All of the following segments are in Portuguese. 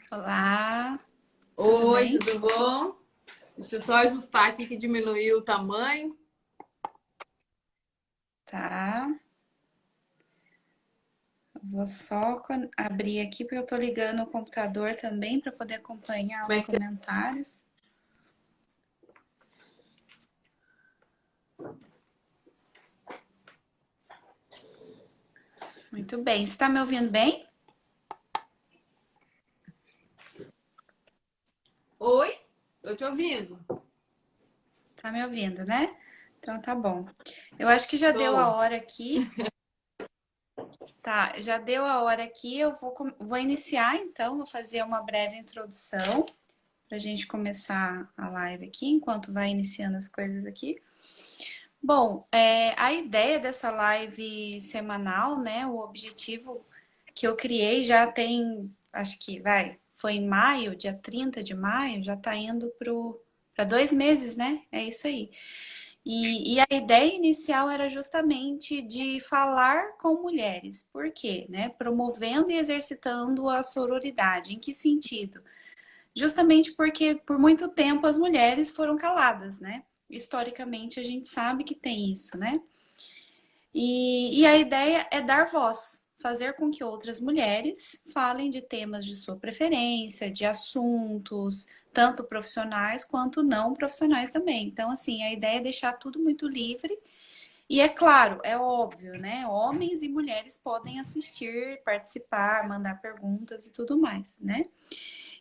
Olá, tudo Oi, bem? tudo bom? Deixa eu só ajustar aqui que diminuiu o tamanho. Tá. Vou só abrir aqui porque eu tô ligando o computador também para poder acompanhar Como os é que você... comentários. Muito bem. Você está me ouvindo bem? Oi, tô te ouvindo. Tá me ouvindo, né? Então tá bom. Eu acho que já deu a Tô. hora aqui. Tá, já deu a hora aqui. Eu vou iniciar então, vou fazer uma breve introdução para a gente começar a live aqui, enquanto vai iniciando as coisas aqui. Bom, a ideia dessa live semanal, né? O objetivo que eu criei já tem, acho que foi em maio, dia 30 de maio, já tá indo para 2 meses, né? É isso aí. E a ideia inicial era justamente de falar com mulheres. Por quê? Né? Promovendo e exercitando a sororidade. Em que sentido? Justamente porque por muito tempo as mulheres foram caladas, né? Historicamente a gente sabe que tem isso, né? E a ideia é dar voz, fazer com que outras mulheres falem de temas de sua preferência, de assuntos, tanto profissionais quanto não profissionais também. Então, assim, a ideia é deixar tudo muito livre. E é claro, é óbvio, né? Homens e mulheres podem assistir, participar, mandar perguntas e tudo mais, né?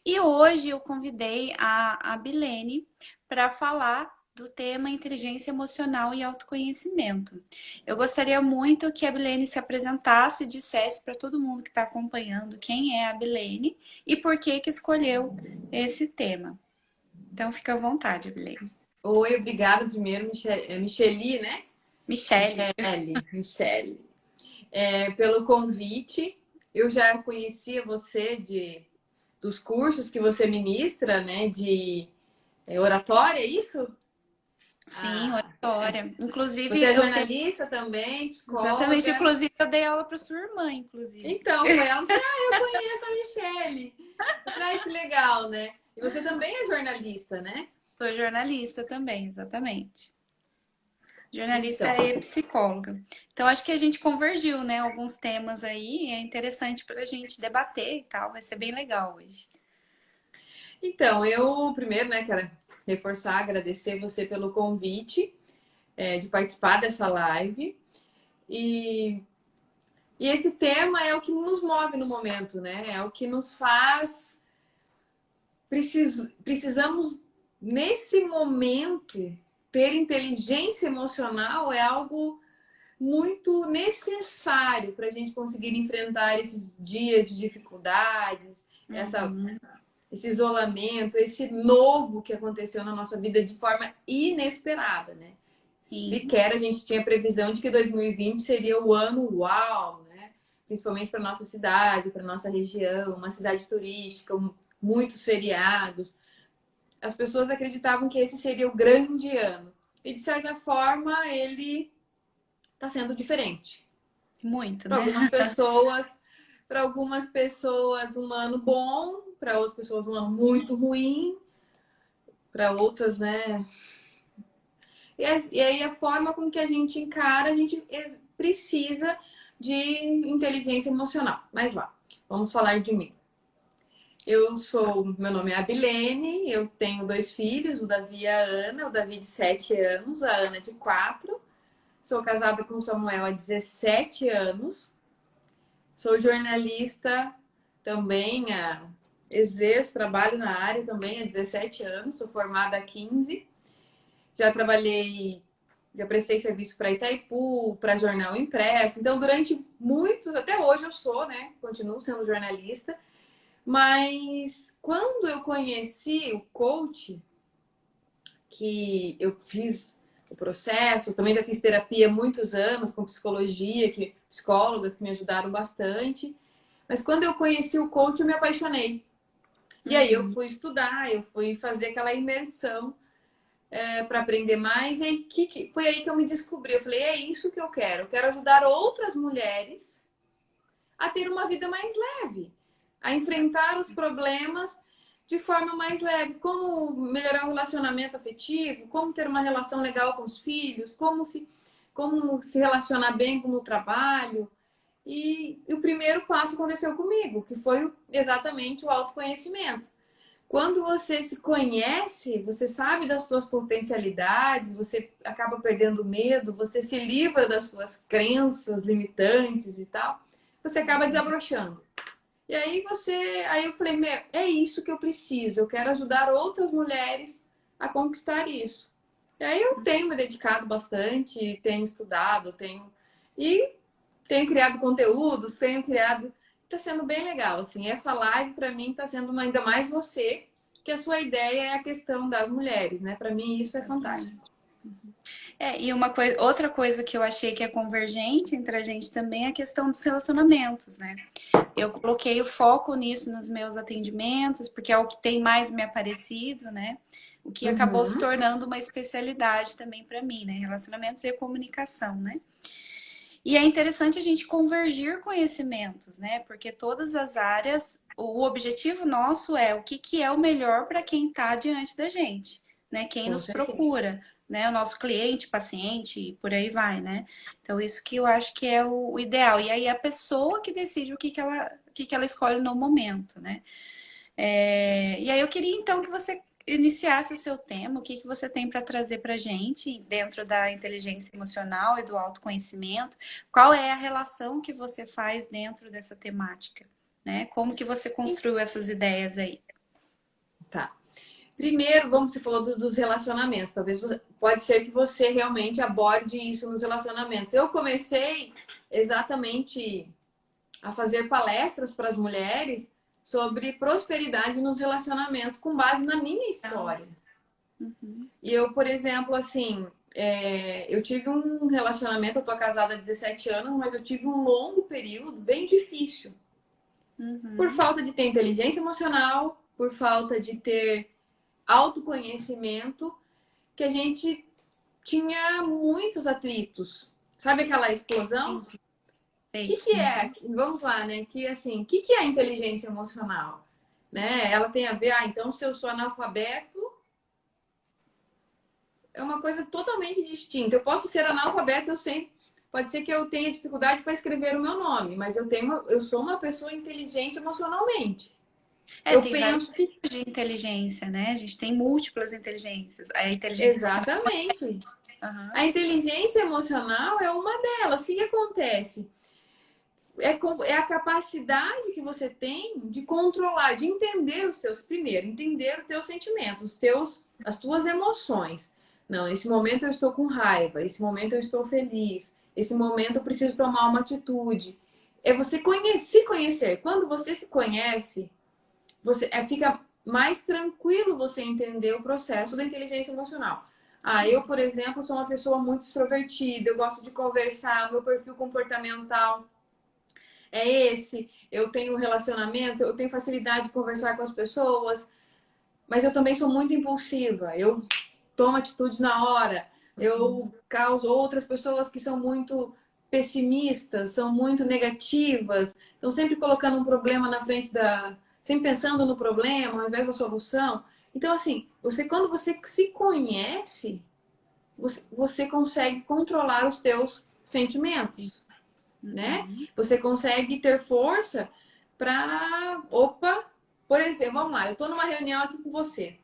E hoje eu convidei a Bilene para falar do tema inteligência emocional e autoconhecimento. Eu gostaria muito que a Bilene se apresentasse e dissesse para todo mundo que está acompanhando quem é a Bilene e por que que escolheu esse tema. Então fica à vontade, Bilene. Oi, obrigada primeiro, Micheli, né? Michele. Michele. Pelo convite. Eu já conhecia você dos cursos que você ministra, né? De oratória, é isso? Sim, Ah, oratória. Inclusive, você é eu dei. jornalista também, Exatamente, psicóloga. inclusive eu dei aula para sua irmã, inclusive. Então, foi ela que falou, eu conheço a Michelle. Eu falei, ai, que legal, né? E você também é jornalista, né? Sou jornalista também, exatamente. Jornalista Então, e psicóloga. Então, acho que a gente convergiu, né? Alguns temas aí. É interessante para a gente debater e tal. Vai ser bem legal hoje. eu primeiro, né, quero reforçar, agradecer você pelo convite de participar dessa live. E, e esse tema é o que nos move no momento, né? É o que nos faz. Precisamos, nesse momento, ter inteligência emocional é algo muito necessário para a gente conseguir enfrentar esses dias de dificuldades, Uhum, esse isolamento, esse novo que aconteceu na nossa vida de forma inesperada, né? sim. Sequer a gente tinha previsão de que 2020 seria o ano uau, né? Principalmente para nossa cidade, para nossa região, uma cidade turística, muitos feriados. As pessoas acreditavam que esse seria o grande ano. E de certa forma ele está sendo diferente. Muito, Para né? algumas pessoas, para algumas pessoas um ano bom, para outras pessoas um ano muito ruim, para outras, né? E aí a forma com que a gente encara, a gente precisa de inteligência emocional. Mas lá, vamos falar de mim. Meu nome é Abilene, eu tenho 2 filhos, o Davi e a Ana, o Davi de 7 anos, a Ana de 4. Sou casada com o Samuel há 17 anos. Sou jornalista também, exerço, trabalho na área também há 17 anos, sou formada há 15. Já trabalhei, já prestei serviço para Itaipu, para jornal impresso. Então, durante muitos, até hoje eu sou, né? Continuo sendo jornalista. Mas quando eu conheci o coach, que eu fiz o processo, também já fiz terapia há muitos anos com psicologia, psicólogas que me ajudaram bastante. Mas quando eu conheci o coach, eu me apaixonei. E aí eu Uhum. fui estudar, eu fui fazer aquela imersão para aprender mais. E aí, foi aí que eu me descobri. Eu falei, é isso que eu quero. Eu quero ajudar outras mulheres a ter uma vida mais leve, a enfrentar os problemas de forma mais leve. Como melhorar o relacionamento afetivo, como ter uma relação legal com os filhos, como se relacionar bem com o trabalho. E o primeiro passo aconteceu comigo, que foi exatamente o autoconhecimento. Quando você se conhece, você sabe das suas potencialidades, você acaba perdendo medo, você se livra das suas crenças limitantes e tal, você acaba desabrochando. E aí eu falei, meu, é isso que eu preciso, eu quero ajudar outras mulheres a conquistar isso. E aí eu tenho me dedicado bastante, tenho estudado, tenho criado conteúdos, tenho criado. Tá sendo bem legal, assim. Essa live, para mim, tá sendo ainda mais você, que a sua ideia é a questão das mulheres, né? Para mim, isso é fantástico. E outra coisa que eu achei que é convergente entre a gente também é a questão dos relacionamentos, né? Eu coloquei o foco nisso nos meus atendimentos, porque é o que tem mais me aparecido, né? O que acabou se tornando uma especialidade também para mim, né? Relacionamentos e comunicação, né? E é interessante a gente convergir conhecimentos, né? Porque todas as áreas, o objetivo nosso é o que é o melhor para quem está diante da gente, né? Quem Com nos certeza. procura, né? O nosso cliente, paciente e por aí vai, né? Então, isso que eu acho que é o ideal. E aí a pessoa que decide o que ela escolhe no momento, né? E aí eu queria então que você iniciasse o seu tema, o que você tem para trazer para a gente dentro da inteligência emocional e do autoconhecimento, qual é a relação que você faz dentro dessa temática, né? Como que você construiu essas ideias aí? Tá. Primeiro, vamos, você falou dos relacionamentos. Talvez pode ser que você realmente aborde isso nos relacionamentos. Eu comecei exatamente a fazer palestras para as mulheres sobre prosperidade nos relacionamentos, com base na minha história. E eu, por exemplo, assim, eu tive um relacionamento, eu tô casada há 17 anos, mas eu tive um longo período bem difícil. Por falta de ter inteligência emocional, por falta de ter autoconhecimento, que a gente tinha muitos atritos. Sabe aquela explosão? O que é? Vamos lá, né? Que assim, o que é a inteligência emocional? Né? Ela tem a ver, então se eu sou analfabeto, é uma coisa totalmente distinta. Eu posso ser analfabeto, pode ser que eu tenha dificuldade para escrever o meu nome, mas eu sou uma pessoa inteligente emocionalmente. Eu Tem vários penso que tipos de inteligência, né? A gente tem múltiplas inteligências. A inteligência emocional. exatamente. Uhum. A inteligência emocional é uma delas. O que acontece? É a capacidade que você tem de controlar, de entender os teus, primeiro, entender os teus sentimentos, as tuas emoções. Não, esse momento eu estou com raiva, esse momento eu estou feliz, esse momento eu preciso tomar uma atitude. É você se conhecer. Quando você se conhece, fica mais tranquilo você entender o processo da inteligência emocional. Eu, por exemplo, sou uma pessoa muito extrovertida, eu gosto de conversar, meu perfil comportamental é esse, eu tenho relacionamento, eu tenho facilidade de conversar com as pessoas, mas eu também sou muito impulsiva, eu tomo atitudes na hora, eu causo outras pessoas que são muito pessimistas, são muito negativas, estão sempre colocando um problema na frente sempre pensando no problema ao invés da solução. Então, assim, quando você se conhece, você consegue controlar os teus sentimentos, né? Você consegue ter força para, por exemplo, vamos lá, eu tô numa reunião aqui com você,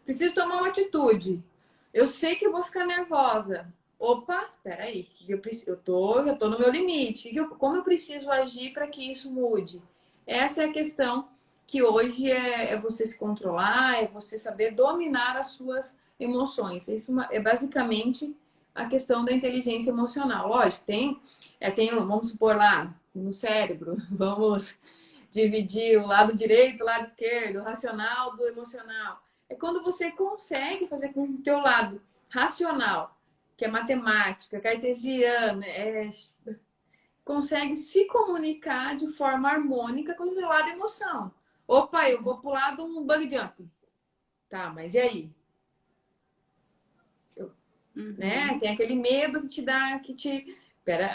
preciso tomar uma atitude. Eu sei que eu vou ficar nervosa. Peraí, eu tô no meu limite. Como eu preciso agir para que isso mude? Essa é a questão que hoje é você se controlar, é você saber dominar as suas emoções. Isso é basicamente a questão da inteligência emocional. Lógico, vamos supor lá, no cérebro, vamos dividir o lado direito, o lado esquerdo, o racional do emocional. É quando você consegue fazer com o teu lado racional, que é matemática, cartesiana, consegue se comunicar de forma harmônica com o teu lado emoção. Eu vou pular de um bug jump. Tá, mas e aí? Né? Tem aquele medo que te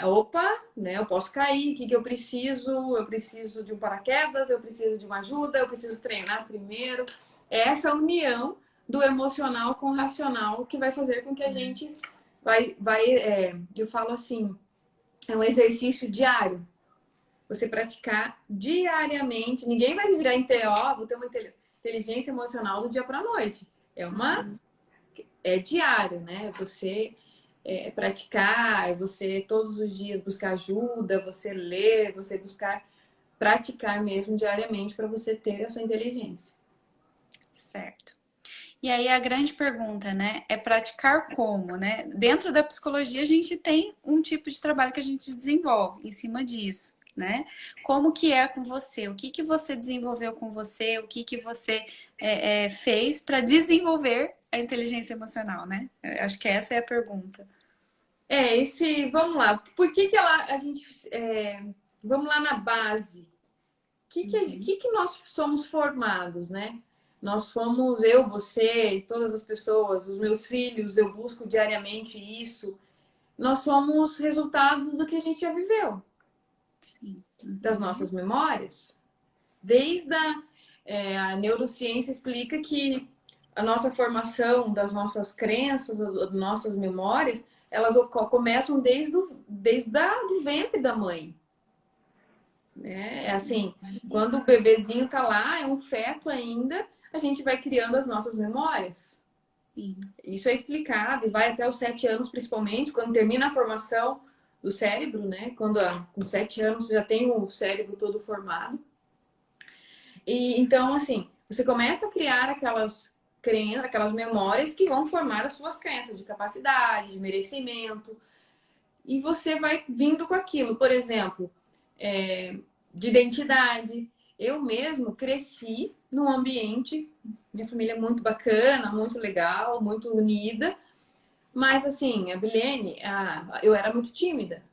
opa, né? Eu posso cair, o que que eu preciso? Eu preciso de um paraquedas, eu preciso de uma ajuda, eu preciso treinar primeiro. É essa união do emocional com o racional que vai fazer com que a gente eu falo assim, é um exercício diário. Você praticar diariamente. Ninguém vai virar em TO, vou ter uma inteligência emocional do dia para a noite. É diário, né? Você praticar, você todos os dias buscar ajuda, você ler, você buscar praticar mesmo diariamente para você ter essa inteligência. Certo. E aí a grande pergunta, né, é praticar como, né? Dentro da psicologia a gente tem um tipo de trabalho que a gente desenvolve em cima disso, né? Como que é com você? O que que você desenvolveu com você? O que que você fez para desenvolver a inteligência emocional, né? Eu acho que essa é a pergunta. Vamos lá. Por que que a gente, vamos lá na base. Que nós somos formados, né? Nós somos eu, você, todas as pessoas, os meus filhos, eu busco diariamente isso. Nós somos resultados do que a gente já viveu, Sim. das nossas memórias. Desde a neurociência explica que a nossa formação das nossas crenças, das nossas memórias, elas começam do ventre da mãe. Né? É assim, quando o bebezinho tá lá, é um feto ainda, a gente vai criando as nossas memórias. Sim. Isso é explicado e vai até os 7 anos, principalmente, quando termina a formação do cérebro, né? Quando com 7 anos você já tem o cérebro todo formado. E então, assim, você começa a criar aquelas crenças, aquelas memórias que vão formar as suas crenças de capacidade, de merecimento. E você vai vindo com aquilo. Por exemplo, de identidade. Eu mesmo cresci num ambiente, minha família é muito bacana, muito legal, muito unida. Mas assim, a Bilene, eu era muito tímida.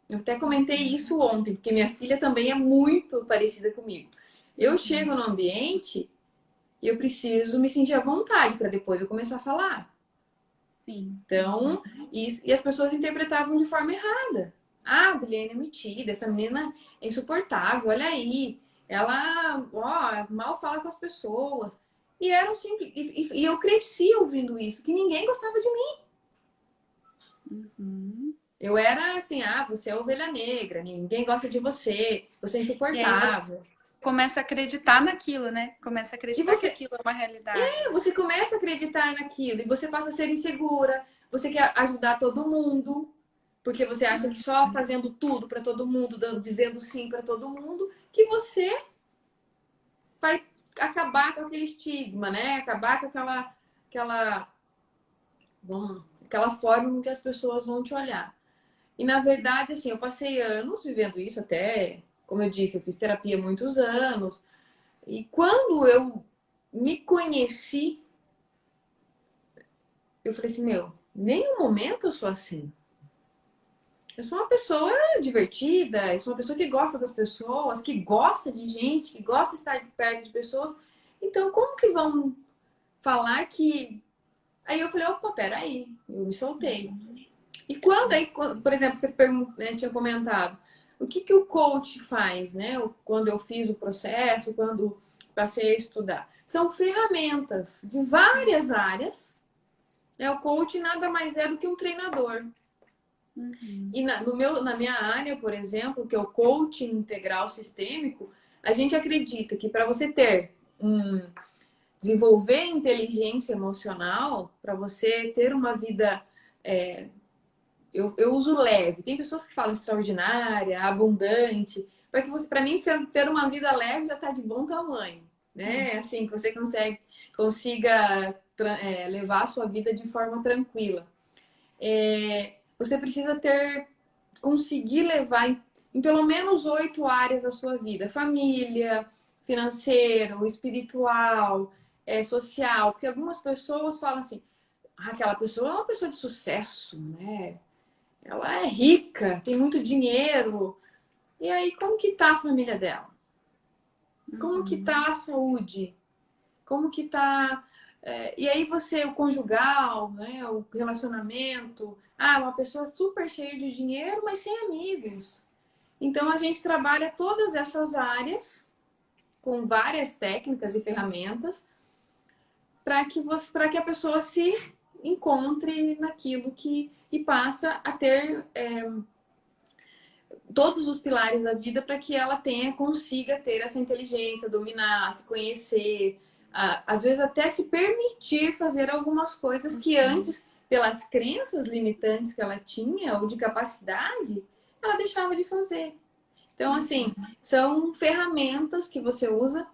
Eu até comentei isso ontem, porque minha filha também é muito parecida comigo. Eu chego no ambiente e eu preciso me sentir à vontade para depois eu começar a falar. Sim. Então, e as pessoas interpretavam de forma errada. Ah, a Bilene é metida, essa menina é insuportável, olha aí. Ela, mal fala com as pessoas. E era um simples. E eu cresci ouvindo isso, que ninguém gostava de mim. Uhum. Eu era assim, você é ovelha negra, ninguém gosta de você, você é E aí você insuportável. começa a acreditar naquilo, né? Começa a E acreditar que você, aquilo é uma realidade, né? você começa a acreditar naquilo, e você passa a ser insegura, você quer ajudar todo mundo, porque você acha que só fazendo tudo para todo mundo, dizendo sim para todo mundo, que você vai acabar com aquele estigma, né? Acabar com aquela forma com que as pessoas vão te olhar. E na verdade, assim, eu passei anos vivendo isso até, como eu disse, eu fiz terapia há muitos anos. E quando eu me conheci, eu falei assim, nenhum momento eu sou assim. Eu sou uma pessoa divertida, eu sou uma pessoa que gosta das pessoas, que gosta de gente, que gosta de estar perto de pessoas. Então, como que vão falar que. Aí eu falei, opa, peraí, eu me soltei. E por exemplo, você tinha comentado, o que o coach faz, né? Quando eu fiz o processo, quando passei a estudar. São ferramentas de várias áreas. O coach nada mais é do que um treinador. Uhum. E na minha área, por exemplo, que é o coaching integral sistêmico, a gente acredita que para você desenvolver inteligência emocional, para você ter uma vida, eu uso leve. Tem pessoas que falam extraordinária, abundante, para mim ter uma vida leve já está de bom tamanho, né? Assim que você consiga levar a sua vida de forma tranquila. Você precisa conseguir levar em pelo menos 8 áreas da sua vida: família, financeiro, espiritual, social. Porque algumas pessoas falam assim, aquela pessoa é uma pessoa de sucesso, né? Ela é rica, tem muito dinheiro. E aí, como que tá a família dela? Como que tá a saúde? Como que tá E aí você, o conjugal, né, o relacionamento, uma pessoa super cheia de dinheiro, mas sem amigos. Então a gente trabalha todas essas áreas com várias técnicas e ferramentas para que a pessoa se encontre naquilo que e passa a ter todos os pilares da vida para que ela consiga ter essa inteligência, dominar, se conhecer, às vezes até se permitir fazer algumas coisas que antes, pelas crenças limitantes que ela tinha ou de capacidade, ela deixava de fazer. Então, assim, são ferramentas que você usa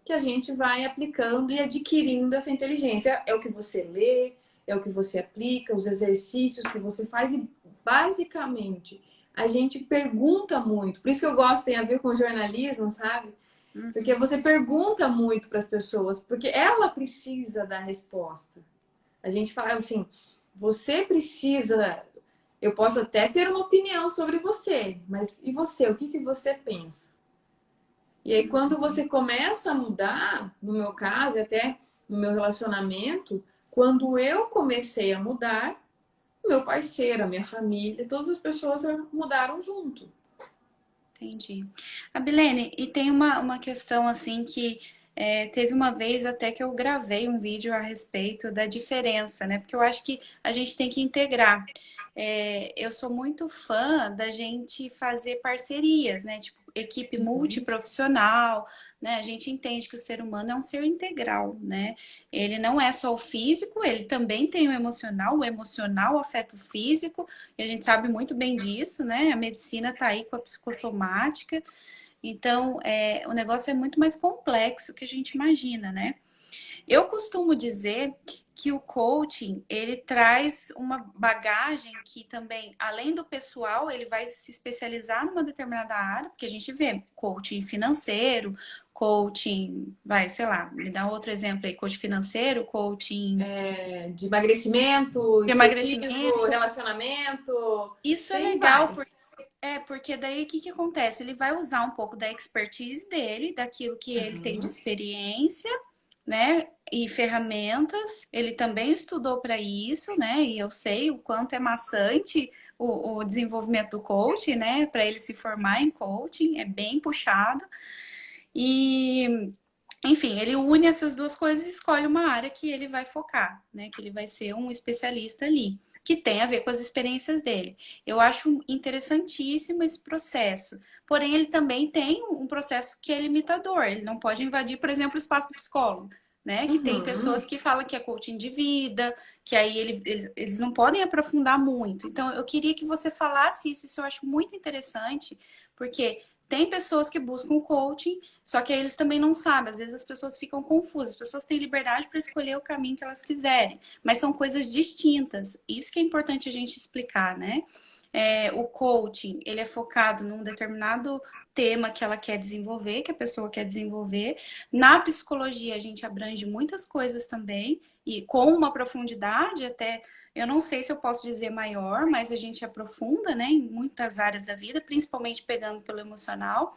que a gente vai aplicando e adquirindo essa inteligência. É o que você lê, é o que você aplica, os exercícios que você faz e, basicamente, a gente pergunta muito. Por isso que eu gosto, tem a ver com jornalismo, sabe? Porque você pergunta muito para as pessoas, porque ela precisa da resposta. A gente fala assim, você precisa. Eu posso até ter uma opinião sobre você, mas e você? O que que você pensa? E aí, quando você começa a mudar, no meu caso, até no meu relacionamento, quando eu comecei a mudar, meu parceiro, a minha família, todas as pessoas mudaram junto. Entendi. Abilene, e tem uma questão assim que teve uma vez até que eu gravei um vídeo a respeito da diferença, né? Porque eu acho que a gente tem que integrar. Eu sou muito fã da gente fazer parcerias, né? Tipo, equipe multiprofissional, né? A gente entende que o ser humano é um ser integral, né? Ele não é só o físico, ele também tem o emocional afeta o físico, e a gente sabe muito bem disso, né? A medicina está aí com a psicossomática, então o negócio é muito mais complexo que a gente imagina, né? Eu costumo dizer que o coaching, ele traz uma bagagem que também, além do pessoal, ele vai se especializar numa determinada área, porque a gente vê coaching financeiro, coaching, sei lá, me dá outro exemplo aí, coaching financeiro, coaching De emagrecimento, de esportivo, emagrecimento. relacionamento, Isso é tem legal, vários. porque daí o que que acontece? Ele vai usar um pouco da expertise dele, daquilo que ele tem de experiência, né? E ferramentas. Ele também estudou para isso, né? E eu sei o quanto é maçante o desenvolvimento do coaching, né? Para ele se formar em coaching, é bem puxado. E, enfim, ele une essas duas coisas e escolhe uma área que ele vai focar, né? Que ele vai ser um especialista ali, que tem a ver com as experiências dele. Eu acho interessantíssimo esse processo. Porém, ele também tem um processo que é limitador. Ele não pode invadir, por exemplo, o espaço do psicólogo. Né? Que tem pessoas que falam que é coaching de vida, que aí eles não podem aprofundar muito. Então, eu queria que você falasse isso eu acho muito interessante, porque tem pessoas que buscam coaching, só que eles também não sabem. Às vezes as pessoas ficam confusas. As pessoas têm liberdade para escolher o caminho que elas quiserem, mas são coisas distintas. Isso que é importante a gente explicar, né? O coaching, ele é focado num determinado tema que ela quer desenvolver, que a pessoa quer desenvolver. Na psicologia, a gente abrange muitas coisas também, e com uma profundidade até, eu não sei se eu posso dizer maior, mas a gente aprofunda, né, em muitas áreas da vida, principalmente pegando pelo emocional.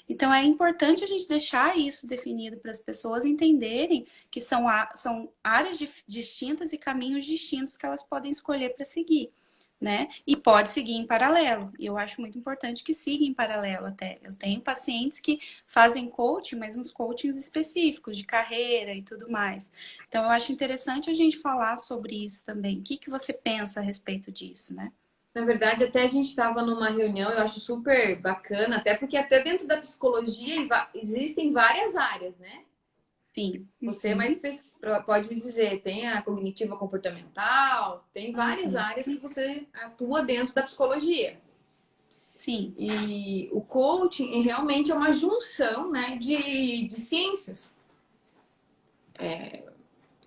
Então, é importante a gente deixar isso definido para as pessoas entenderem que são áreas distintas e caminhos distintos que elas podem escolher para seguir. Né? E pode seguir em paralelo. E eu acho muito importante que siga em paralelo até. Eu tenho pacientes que fazem coaching, mas uns coachings específicos de carreira e tudo mais. Então eu acho interessante a gente falar sobre isso também. O que que você pensa a respeito disso, né? Na verdade, até a gente estava numa reunião, eu acho super bacana, até porque até dentro da psicologia existem várias áreas, né? Sim. Você pode me dizer, tem a cognitiva comportamental, tem várias áreas que você atua dentro da psicologia. Sim. E o coaching realmente é uma junção, né, de ciências.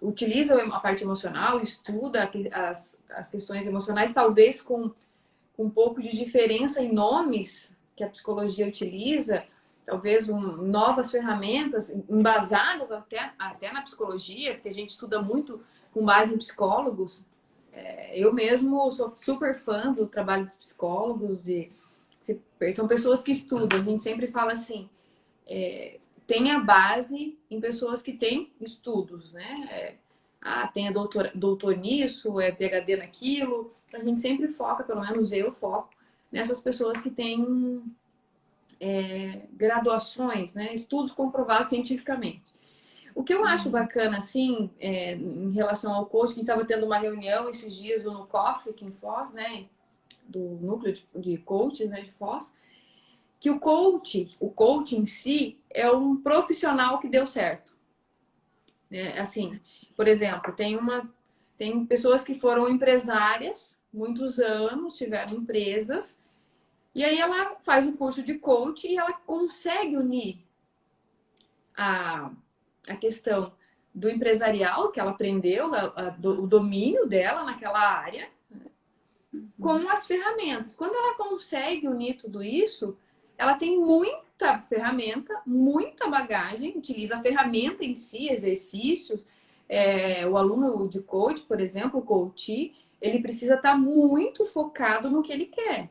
Utiliza a parte emocional, estuda as questões emocionais, talvez com um pouco de diferença em nomes que a psicologia utiliza, talvez novas ferramentas embasadas até na psicologia, porque a gente estuda muito com base em psicólogos. Eu mesmo sou super fã do trabalho dos psicólogos, são pessoas que estudam. A gente sempre fala assim, tem a base em pessoas que têm estudos, né? tem doutor nisso, é PhD naquilo. A gente sempre foca, pelo menos eu foco, nessas pessoas que têm graduações, né? Estudos comprovados cientificamente. O que eu acho bacana, assim, em relação ao coach, que estava tendo uma reunião esses dias no COF, aqui em Foz, né? Do núcleo de coaches, né, de Foz, que o coach em si é um profissional que deu certo. Né? Assim, por exemplo, tem pessoas que foram empresárias, muitos anos, tiveram empresas, e aí ela faz o curso de coach e ela consegue unir a, a questão do empresarial que ela aprendeu, o domínio dela naquela área, com as ferramentas. Quando ela consegue unir tudo isso, ela tem muita ferramenta, muita bagagem, utiliza a ferramenta em si, exercícios. O aluno de coach, por exemplo, o coach, ele precisa estar muito focado no que ele quer.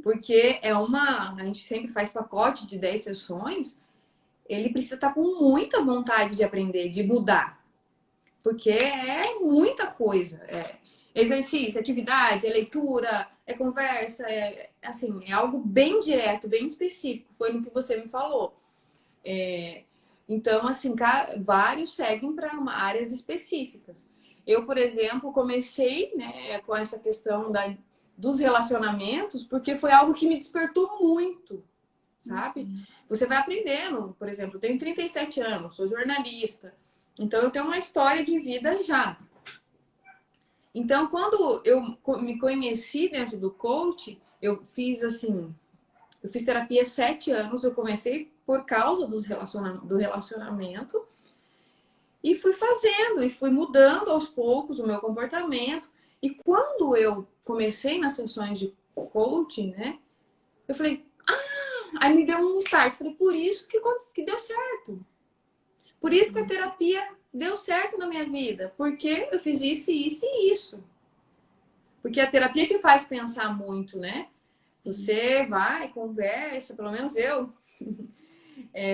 Porque a gente sempre faz pacote de 10 sessões, ele precisa estar com muita vontade de aprender, de mudar. Porque é muita coisa. Exercício, atividade, leitura, conversa, assim, é algo bem direto, bem específico. Foi no que você me falou. Então, assim, vários seguem para áreas específicas. Eu, por exemplo, comecei, né, com essa questão dos relacionamentos, porque foi algo que me despertou muito, sabe? Você vai aprendendo, por exemplo, eu tenho 37 anos, sou jornalista, então eu tenho uma história de vida já. Então, quando eu me conheci dentro do coach, eu fiz terapia há 7 anos, eu comecei por causa do relacionamento e fui fazendo e fui mudando aos poucos o meu comportamento. E quando eu comecei nas sessões de coaching, né, eu falei, aí me deu um start, falei, por isso que deu certo. Por isso que a terapia deu certo na minha vida, porque eu fiz isso, isso e isso. Porque a terapia te faz pensar muito, né? Você vai, conversa, pelo menos eu,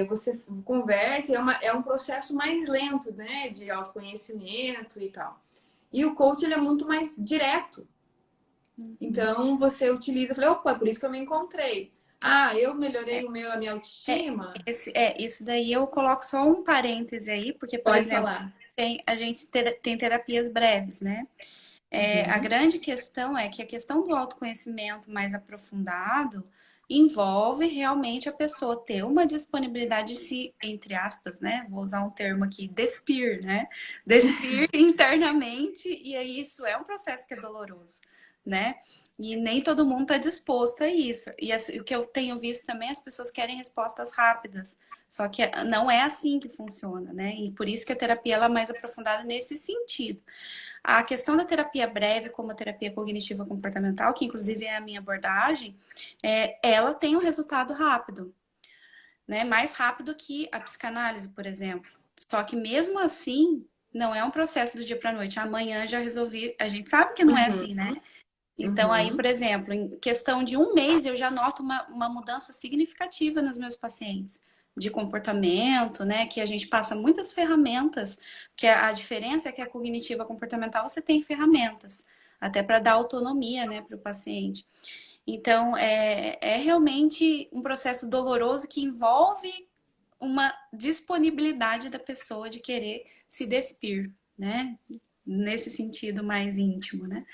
você conversa, é um processo mais lento, né? De autoconhecimento e tal. E o coach, ele é muito mais direto. Então, você utiliza, eu falei, opa, é por isso que eu me encontrei. Eu melhorei a minha autoestima. Isso daí eu coloco só um parêntese aí, porque, por Pode exemplo, falar. a gente tem terapias breves, né? A grande questão é que a questão do autoconhecimento mais aprofundado envolve realmente a pessoa ter uma disponibilidade de se, entre aspas, né? Vou usar um termo aqui, despir, né? Despir internamente, e aí isso é um processo que é doloroso, né? E nem todo mundo está disposto a isso. E o que eu tenho visto também, as pessoas querem respostas rápidas. Só que não é assim que funciona, né? E por isso que a terapia ela é mais aprofundada nesse sentido. A questão da terapia breve, como a terapia cognitiva comportamental, que inclusive é a minha abordagem, ela tem um resultado rápido, né? Mais rápido que a psicanálise, por exemplo. Só que mesmo assim, não é um processo do dia para noite. Amanhã já resolvi. A gente sabe que não é assim, né? Então, aí, por exemplo, em questão de um mês, eu já noto uma mudança significativa nos meus pacientes de comportamento, né? Que a gente passa muitas ferramentas, que a diferença é que a cognitiva comportamental você tem ferramentas, até para dar autonomia, né, para o paciente. Então, é realmente um processo doloroso que envolve uma disponibilidade da pessoa de querer se despir, né? Nesse sentido mais íntimo, né?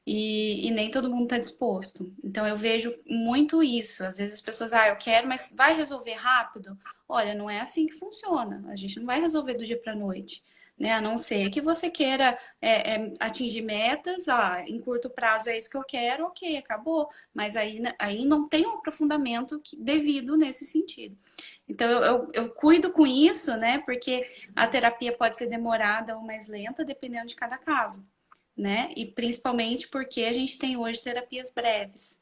E nem todo mundo está disposto. Então eu vejo muito isso. Às vezes as pessoas, eu quero, mas vai resolver rápido? Olha, não é assim que funciona. A gente não vai resolver do dia para a noite. Né? A não ser que você queira atingir metas, em curto prazo é isso que eu quero, ok, acabou. Mas aí não tem um aprofundamento devido nesse sentido. Então eu cuido com isso, né? Porque a terapia pode ser demorada ou mais lenta, dependendo de cada caso. Né? E principalmente porque a gente tem hoje terapias breves,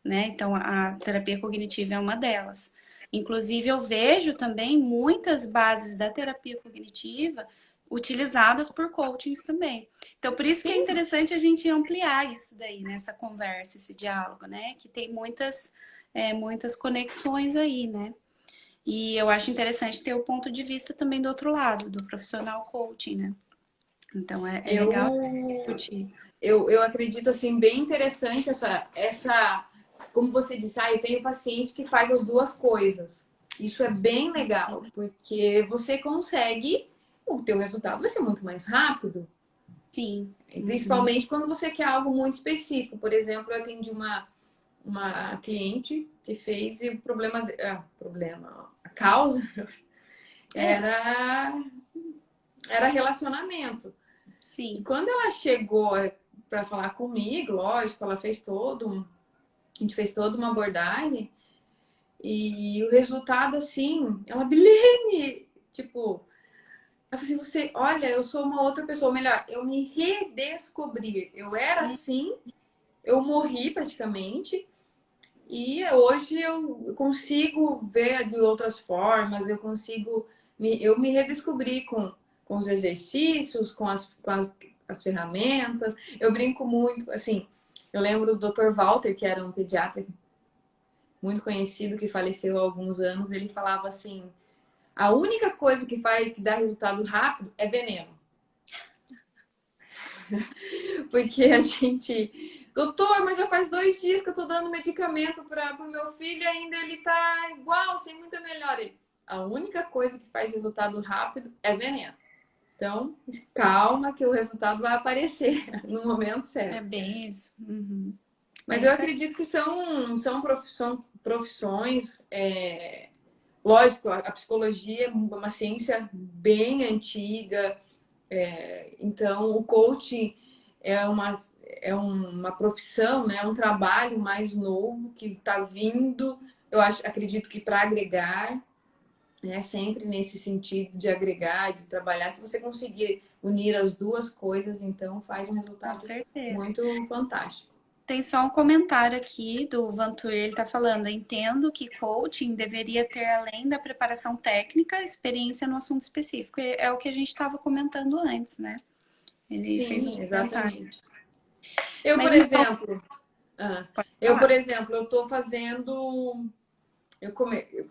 né? Então a terapia cognitiva é uma delas. Inclusive eu vejo também muitas bases da terapia cognitiva utilizadas por coachings também. Então por isso que é interessante a gente ampliar isso daí, nessa conversa, esse diálogo, né? Que tem muitas conexões aí, né? E eu acho interessante ter o ponto de vista também do outro lado, do profissional coaching, né? Então é legal Eu, discutir. eu acredito assim, bem interessante como você disse, eu tenho paciente que faz as duas coisas. Isso é bem legal, porque você consegue, o teu resultado vai ser muito mais rápido. Sim. Uhum. Principalmente quando você quer algo muito específico. Por exemplo, eu atendi uma cliente que fez e o a causa É, era, era relacionamento. E sim. quando ela chegou para falar comigo, lógico, a gente fez toda uma abordagem e o resultado assim, ela, Bilene, tipo, eu falei assim, olha, eu sou uma outra pessoa, melhor, eu me redescobri. Eu era assim, eu morri praticamente. E hoje eu consigo ver de outras formas, eu me redescobri com os exercícios, as ferramentas. Eu brinco muito, assim, eu lembro do Dr. Walter, que era um pediatra muito conhecido, que faleceu há alguns anos, ele falava assim, a única coisa que dá resultado rápido é veneno. Porque a gente, doutor, mas já faz 2 dias que eu tô dando medicamento para o meu filho e ainda ele tá igual, sem muita melhora. A única coisa que faz resultado rápido é veneno. Então, calma que o resultado vai aparecer no momento É certo. bem isso. Uhum. É Mas eu isso aí. acredito que são profissões. Lógico, a psicologia é uma ciência bem antiga, então o coaching é uma profissão, né? É um trabalho mais novo que está vindo, acredito que para agregar, né? Sempre nesse sentido de agregar, de trabalhar. Se você conseguir unir as duas coisas, então faz um Com resultado certeza. muito fantástico. Tem só um comentário aqui do Vantur, ele está falando, entendo que coaching deveria ter, além da preparação técnica, experiência no assunto específico. É o que a gente estava comentando antes, né? Ele fez um Sim, comentário. exatamente. Eu, por Mas então, exemplo, ah, pode falar. eu estou fazendo,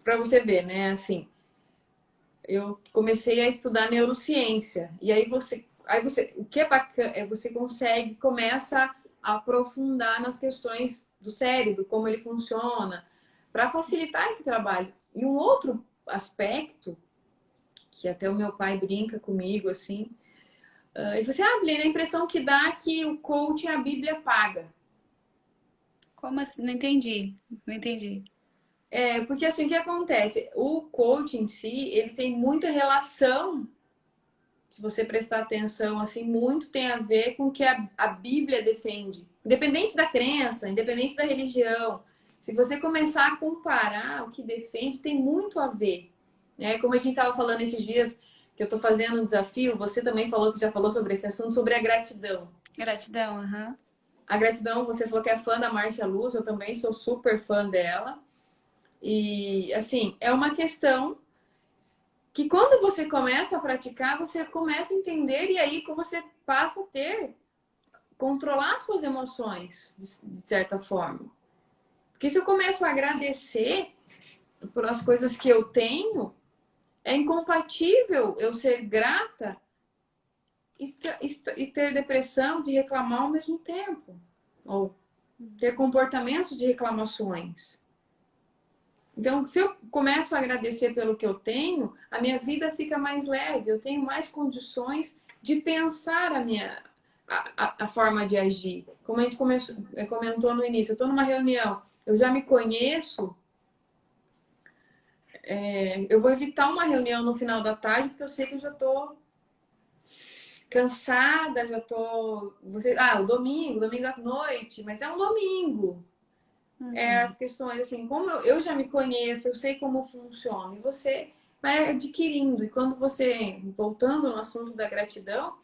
para você ver, né? Assim, eu comecei a estudar neurociência. E o que é bacana é você começa a aprofundar nas questões do cérebro, como ele funciona, para facilitar esse trabalho. E um outro aspecto, que até o meu pai brinca comigo, assim, ele falou assim, Blina, a impressão que dá é que o coaching a Bíblia paga. Como assim? Não entendi. Não entendi. Porque assim, o que acontece? O coaching em si, ele tem muita relação, se você prestar atenção, assim, muito tem a ver com o que a Bíblia defende. Independente da crença, independente da religião, se você começar a comparar o que defende, tem muito a ver. Né? Como a gente estava falando esses dias, que eu estou fazendo um desafio, você também falou que já falou sobre esse assunto, sobre a gratidão. Gratidão, aham. A gratidão, você falou que é fã da Márcia Luz, eu também sou super fã dela. E, assim, é uma questão que quando você começa a praticar, você começa a entender e aí que você passa a controlar suas emoções, de certa forma. Porque se eu começo a agradecer pelas coisas que eu tenho, é incompatível eu ser grata e ter depressão de reclamar ao mesmo tempo. Ou ter comportamentos de reclamações. Então, se eu começo a agradecer pelo que eu tenho, a minha vida fica mais leve, eu tenho mais condições de pensar a forma de agir. Como a gente comentou no início, eu estou numa reunião, eu já me conheço, eu vou evitar uma reunião no final da tarde, porque eu sei que eu já estou cansada, já estou. O domingo à noite, mas é um domingo. As questões, assim, como eu já me conheço, eu sei como funciona, e você vai adquirindo. E quando você, voltando no assunto da gratidão,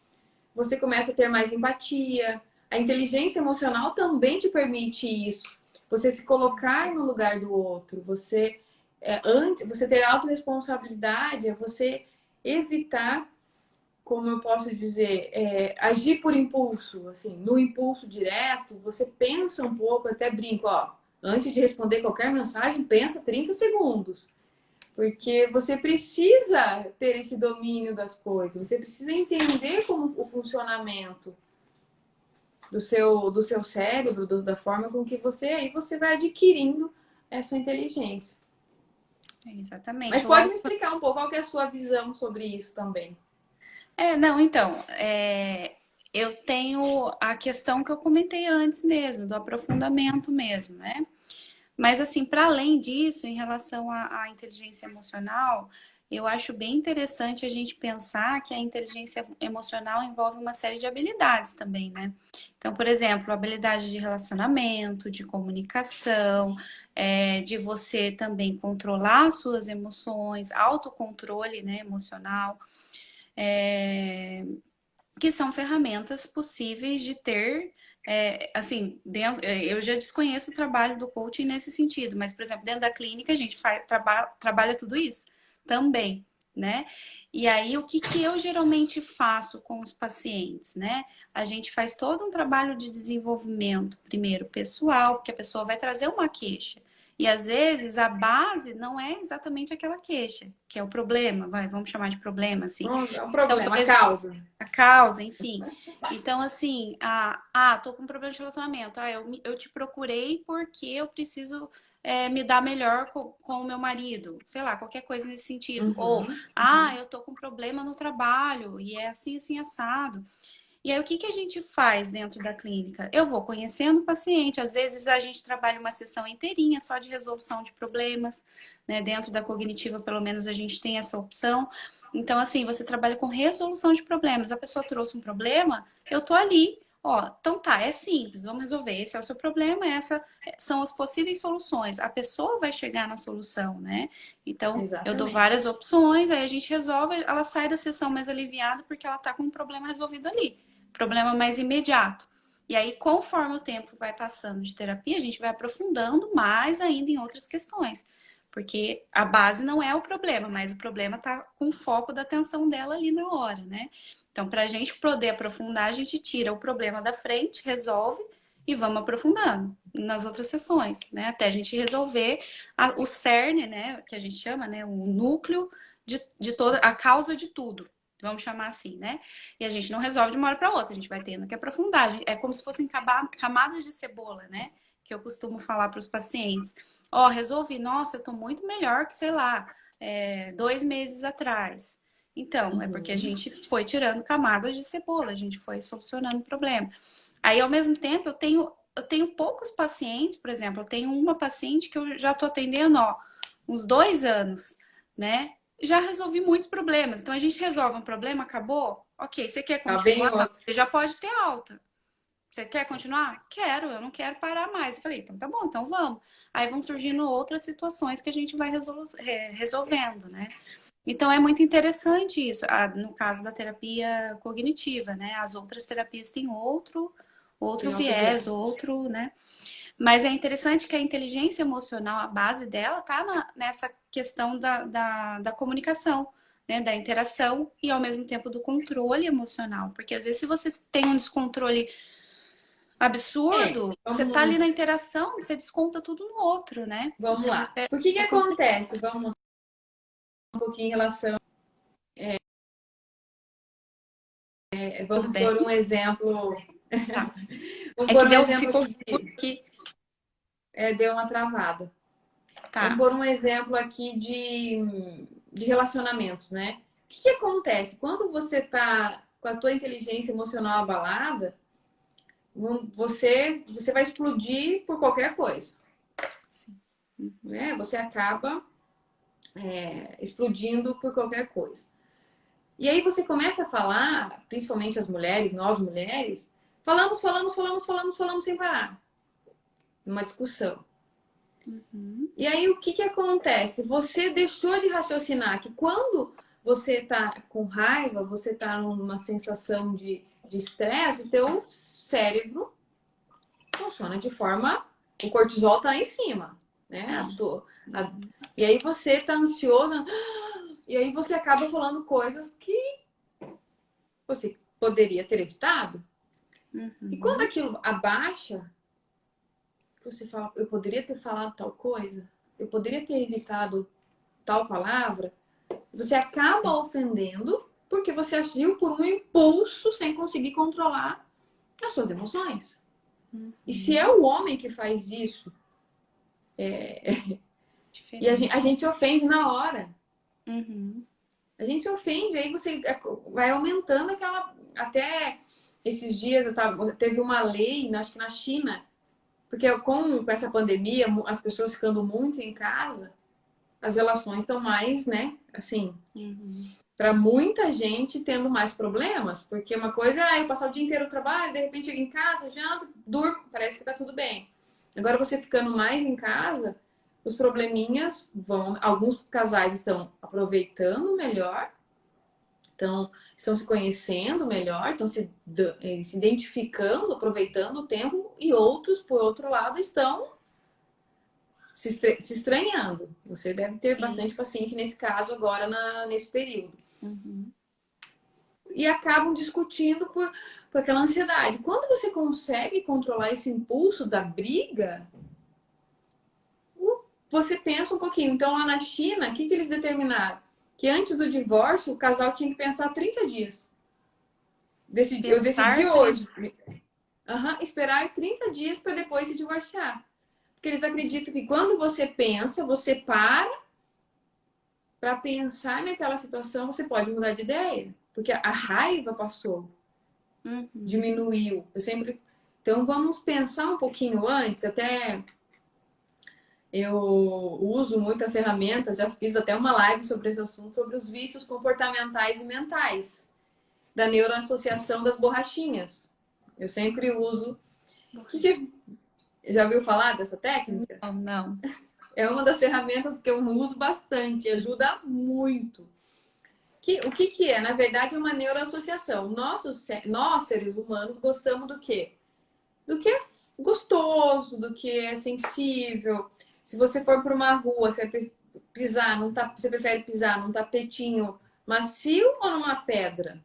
você começa a ter mais empatia. A inteligência emocional também te permite isso. Você se colocar no lugar do outro, você ter autorresponsabilidade, é você evitar, como eu posso dizer, agir por impulso, assim, no impulso direto, você pensa um pouco, até brinco, ó, antes de responder qualquer mensagem, pensa 30 segundos. Porque você precisa ter esse domínio das coisas, você precisa entender como o funcionamento do seu cérebro, da forma com que aí você vai adquirindo essa inteligência. Mas Exatamente. pode me explicar um pouco qual que é a sua visão sobre isso também? Não, então, eu tenho a questão que eu comentei antes mesmo, do aprofundamento mesmo, né? Mas, assim, para além disso, em relação à inteligência emocional, eu acho bem interessante a gente pensar que a inteligência emocional envolve uma série de habilidades também, né? Então, por exemplo, habilidade de relacionamento, de comunicação, de você também controlar suas emoções, autocontrole, né, emocional, que são ferramentas possíveis de ter assim, eu já desconheço o trabalho do coaching nesse sentido, mas, por exemplo, dentro da clínica a gente trabalha tudo isso também, né? E aí, o que que eu geralmente faço com os pacientes, né? A gente faz todo um trabalho de desenvolvimento, primeiro pessoal, porque a pessoa vai trazer uma queixa. E às vezes a base não é exatamente aquela queixa, que é o problema, vamos chamar de problema, assim. Não é um Então, por problema, a exemplo, causa. a causa, enfim. Então, assim, tô com um problema de relacionamento. Eu te procurei porque eu preciso me dar melhor com o meu marido. Sei lá, qualquer coisa nesse sentido. Ou, Uhum. eu tô com um problema no trabalho e é assim, assim, assado. E aí, o que que a gente faz dentro da clínica? Eu vou conhecendo o paciente. Às vezes, a gente trabalha uma sessão inteirinha só de resolução de problemas, né? Dentro da cognitiva, pelo menos, a gente tem essa opção. Então, assim, você trabalha com resolução de problemas. A pessoa trouxe um problema, eu tô ali. Ó, então tá, é simples, vamos resolver. Esse é o seu problema, essas são as possíveis soluções. A pessoa vai chegar na solução, né? Então, eu dou Exatamente. várias opções, aí a gente resolve, ela sai da sessão mais aliviada porque ela tá com um problema resolvido ali, problema mais imediato. E aí, conforme o tempo vai passando de terapia, a gente vai aprofundando mais ainda em outras questões. Porque a base não é o problema, mas o problema está com o foco da atenção dela ali na hora, né? Então, para a gente poder aprofundar, a gente tira o problema da frente, resolve e vamos aprofundando nas outras sessões, né? Até a gente resolver o cerne, né? Que a gente chama, né? O núcleo de toda a causa de tudo. Vamos chamar assim, né? E a gente não resolve de uma hora para outra, a gente vai tendo que aprofundar. É como se fossem camadas de cebola, né? Que eu costumo falar para os pacientes. Resolvi, nossa, eu tô muito melhor que, sei lá, 2 meses atrás. Então, é porque a Uhum. gente foi tirando camadas de cebola, a gente foi solucionando o problema. Aí, ao mesmo tempo, eu tenho poucos pacientes, por exemplo, eu tenho uma paciente que eu já tô atendendo, uns 2 anos, né? Já resolvi muitos problemas. Então, a gente resolve um problema, acabou? Ok, você quer Tá bem continuar? outro. Você já pode ter alta. Você quer continuar? Quero, eu não quero parar mais. Eu falei, então tá bom, então vamos. Aí vão surgindo outras situações que a gente vai resolvendo, né? Então é muito interessante isso, no caso da terapia cognitiva, né? As outras terapias têm outro Tem outro viés, viés. outro, né? Mas é interessante que a inteligência emocional, a base dela tá nessa questão da comunicação, né? Da interação e ao mesmo tempo do controle emocional. Porque às vezes se você tem um descontrole absurdo, você tá ali Vamos, na interação, você desconta tudo no outro, né? vamos Então isso lá. é, Por que que é complicado. acontece? Vamos um pouquinho em relação. Tudo Vamos bem? por um exemplo. Tá. Vamos É por que um exemplo ficou aqui mudo aqui. deu uma travada. Vamos Tá. por um exemplo aqui de relacionamentos, né? O que que acontece? Quando você tá com a tua inteligência emocional abalada, você vai explodir por qualquer coisa, Sim. né? Você acaba explodindo por qualquer coisa. E aí você começa a falar, principalmente as mulheres, nós mulheres, falamos sem parar, numa discussão. Uhum. E aí o que que acontece? Você deixou de raciocinar que quando você tá com raiva, você tá numa sensação de estresse, o teu cérebro funciona de forma. O cortisol tá em cima, né? Tá. Uhum. E aí você tá ansioso, e aí você acaba falando coisas que você poderia ter evitado. E quando Uhum. aquilo abaixa, você fala, eu poderia ter falado tal coisa, eu poderia ter evitado tal palavra, você acaba ofendendo porque você agiu por um impulso sem conseguir controlar as suas emoções. E se é o homem que faz isso, e a gente se ofende na hora. A gente se ofende, aí você vai aumentando aquela... Até esses dias teve uma lei, acho que na China, porque com essa pandemia, as pessoas ficando muito em casa, as relações estão mais, né, assim, para muita gente tendo mais problemas, porque uma coisa é eu passar o dia inteiro no trabalho, de repente chego em casa, janto, durmo, parece que tá tudo bem. Agora você ficando mais em casa, os probleminhas vão... Alguns casais estão aproveitando melhor, estão se conhecendo melhor, estão se identificando, aproveitando o tempo, e outros, por outro lado, estão se estranhando. Você deve ter bastante paciente nesse caso agora, nesse período. E acabam discutindo por aquela ansiedade. Quando você consegue controlar esse impulso da briga, você pensa um pouquinho. Então, lá na China, o que eles determinaram? Que antes do divórcio, o casal tinha que pensar 30 dias. Eu decidi hoje. Esperar 30 dias para depois se divorciar. Porque eles acreditam que quando você pensa, você para pensar naquela situação, você pode mudar de ideia. Porque a raiva passou. Diminuiu. Então, vamos pensar um pouquinho antes. Até eu uso muita ferramenta, já fiz até uma live sobre esse assunto, sobre os vícios comportamentais e mentais, da neuroassociação das borrachinhas. Eu sempre uso. Já ouviu falar dessa técnica? Não. É uma das ferramentas que eu uso bastante, ajuda muito. O que é? Na verdade, é uma neuroassociação. Nós, seres humanos, gostamos do quê? Do que é gostoso, do que é sensível. Se você for para uma rua, você prefere pisar num tapetinho macio ou numa pedra?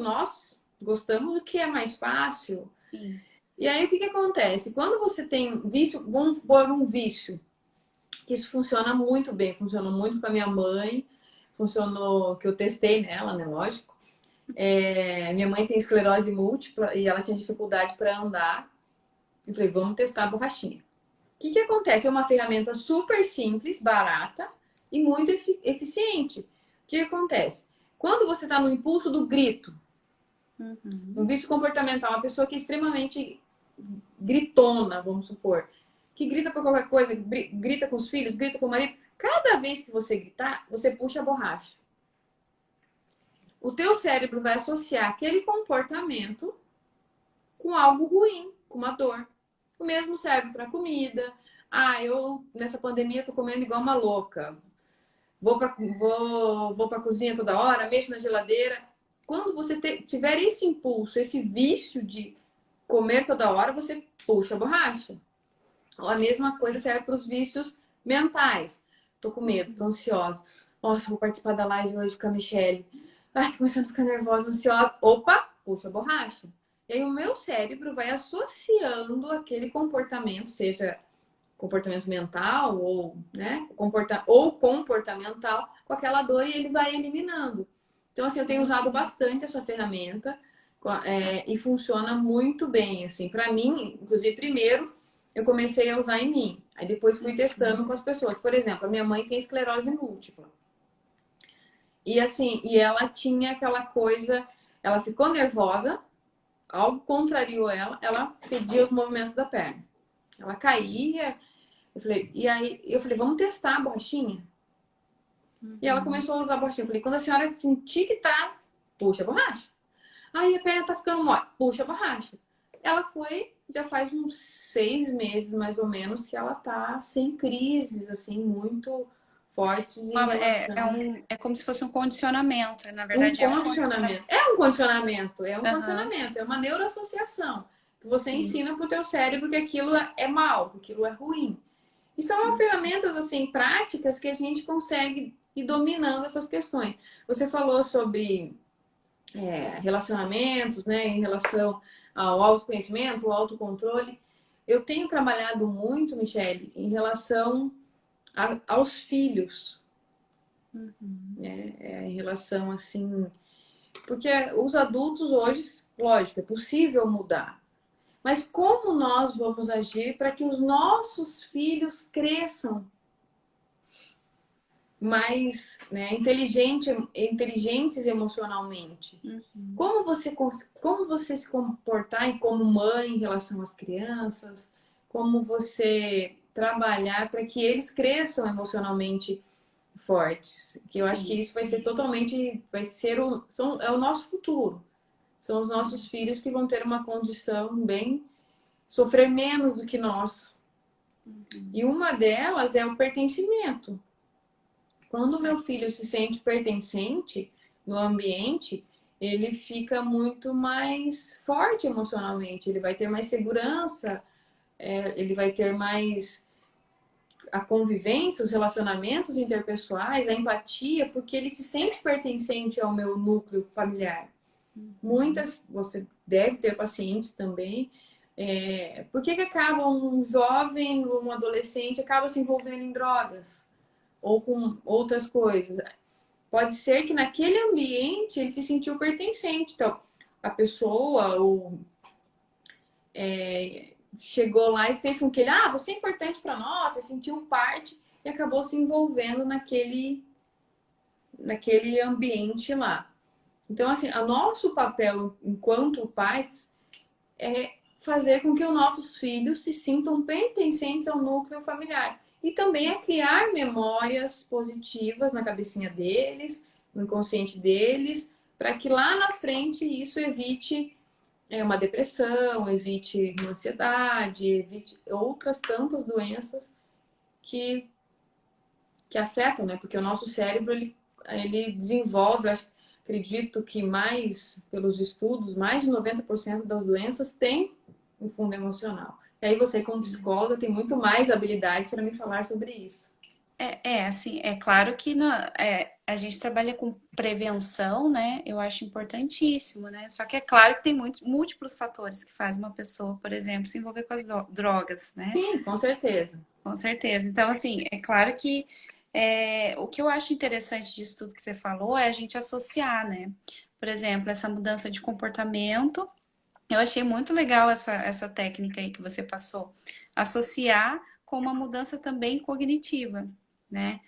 Nós gostamos do que é mais fácil. Sim. E aí, o que acontece? Quando você tem vício, vamos pôr um vício, que isso funciona muito bem, funcionou muito com a minha mãe, funcionou, que eu testei nela, né? Lógico. Minha mãe tem esclerose múltipla e ela tinha dificuldade para andar. Eu falei, vamos testar a borrachinha. O que acontece? É uma ferramenta super simples, barata e muito eficiente. O que acontece? Quando você está no impulso do grito, um vício comportamental, uma pessoa que é extremamente gritona, vamos supor, que grita por qualquer coisa, grita com os filhos, grita com o marido, cada vez que você gritar, você puxa a borracha. O teu cérebro vai associar aquele comportamento com algo ruim, com uma dor. O mesmo serve para comida. Eu nessa pandemia tô comendo igual uma louca. Vou pra cozinha toda hora, mexo na geladeira. Quando você tiver esse impulso, esse vício de comer toda hora, você puxa a borracha. A mesma coisa serve para os vícios mentais. Tô com medo, tô ansiosa. Nossa, vou participar da live hoje com a Michelle. Tô começando a ficar nervosa, ansiosa. Opa, puxa a borracha. E aí o meu cérebro vai associando aquele comportamento, seja comportamento mental ou, né, comportamental, com aquela dor, e ele vai eliminando. Então, assim, eu tenho usado bastante essa ferramenta e funciona muito bem, assim. Para mim, inclusive, primeiro eu comecei a usar em mim. Aí depois fui testando com as pessoas. Por exemplo, a minha mãe tem esclerose múltipla. E assim, ela tinha aquela coisa, ela ficou nervosa, algo contrariou ela pedia os movimentos da perna. Ela caía, eu falei, vamos testar a borrachinha? E ela começou a usar a borrachinha. Eu falei, quando a senhora sentir que tá, puxa a borracha. Aí a perna tá ficando mole, puxa a borracha. Ela foi, já faz uns 6 meses, mais ou menos, que ela tá sem crises, assim, muito fortes em relação... É como se fosse um condicionamento, na verdade. Um condicionamento. É um condicionamento, é uma neuroassociação. Que você ensina pro teu cérebro que aquilo é mal, que aquilo é ruim. E são ferramentas, assim, práticas que a gente consegue ir dominando essas questões. Você falou sobre relacionamentos, né, em relação ao autoconhecimento, ao autocontrole. Eu tenho trabalhado muito, Michelle, em relação aos filhos, Uhum. né? Em relação assim, porque os adultos hoje, lógico, é possível mudar. Mas como nós vamos agir para que os nossos filhos cresçam mais, né, inteligentes emocionalmente? Uhum. Como você se comportar como mãe em relação às crianças? Como você trabalhar para que eles cresçam emocionalmente fortes? Que eu acho que Sim. isso vai ser totalmente, é o nosso futuro. São os nossos filhos que vão ter uma condição bem, sofrer menos do que nós. Uhum. E uma delas é o pertencimento. Quando o meu Certo. filho se sente pertencente no ambiente, ele fica muito mais forte emocionalmente, ele vai ter mais segurança, ele vai ter mais a convivência, os relacionamentos interpessoais, a empatia, porque ele se sente pertencente ao meu núcleo familiar. Uhum. Muitas, você deve ter pacientes também. Por que acaba um jovem ou um adolescente acaba se envolvendo em drogas ou com outras coisas? Pode ser que naquele ambiente ele se sentiu pertencente. Então, a pessoa chegou lá e fez com que ele, você é importante para nós, se sentiu parte e acabou se envolvendo naquele ambiente lá. Então, assim, o nosso papel enquanto pais é fazer com que os nossos filhos se sintam pertencentes ao núcleo familiar. E também é criar memórias positivas na cabecinha deles, no inconsciente deles, para que lá na frente isso evite uma depressão, evite uma ansiedade, evite outras tantas doenças que, que afetam, né? Porque o nosso cérebro, ele desenvolve, acredito que mais, pelos estudos, mais de 90% das doenças tem um fundo emocional. E aí você, como psicóloga, tem muito mais habilidades para me falar sobre isso. Assim, é claro que a gente trabalha com prevenção, né? Eu acho importantíssimo, né? Só que é claro que tem muitos múltiplos fatores que fazem uma pessoa, por exemplo, se envolver com as drogas, né? Sim, com certeza. Com certeza. Então, assim, é claro que o que eu acho interessante disso tudo que você falou é a gente associar, né? Por exemplo, essa mudança de comportamento. Eu achei muito legal essa técnica aí que você passou. Associar com uma mudança também cognitiva, né?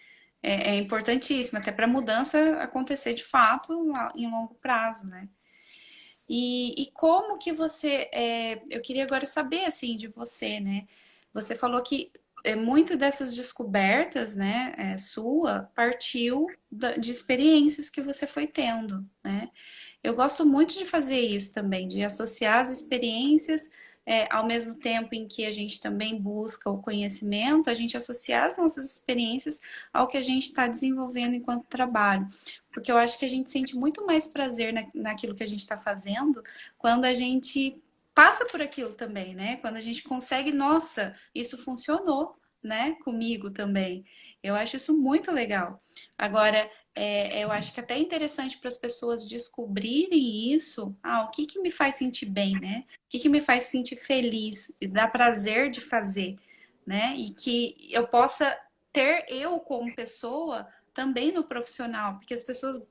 É importantíssimo, até para a mudança acontecer de fato em longo prazo, né? E como que você. Eu queria agora saber, assim, de você, né? Você falou que muito dessas descobertas, né, sua, partiu de experiências que você foi tendo, né? Eu gosto muito de fazer isso também, de associar as experiências, ao mesmo tempo em que a gente também busca o conhecimento, a gente associar as nossas experiências ao que a gente está desenvolvendo enquanto trabalho. Porque eu acho que a gente sente muito mais prazer naquilo que a gente está fazendo quando a gente passa por aquilo também, né? Quando a gente consegue, nossa, isso funcionou, né? Comigo também. Eu acho isso muito legal. Agora, eu acho que até é interessante para as pessoas descobrirem isso. O que que me faz sentir bem, né? O que que me faz sentir feliz e dá prazer de fazer, né? E que eu possa ter eu como pessoa também no profissional, porque as pessoas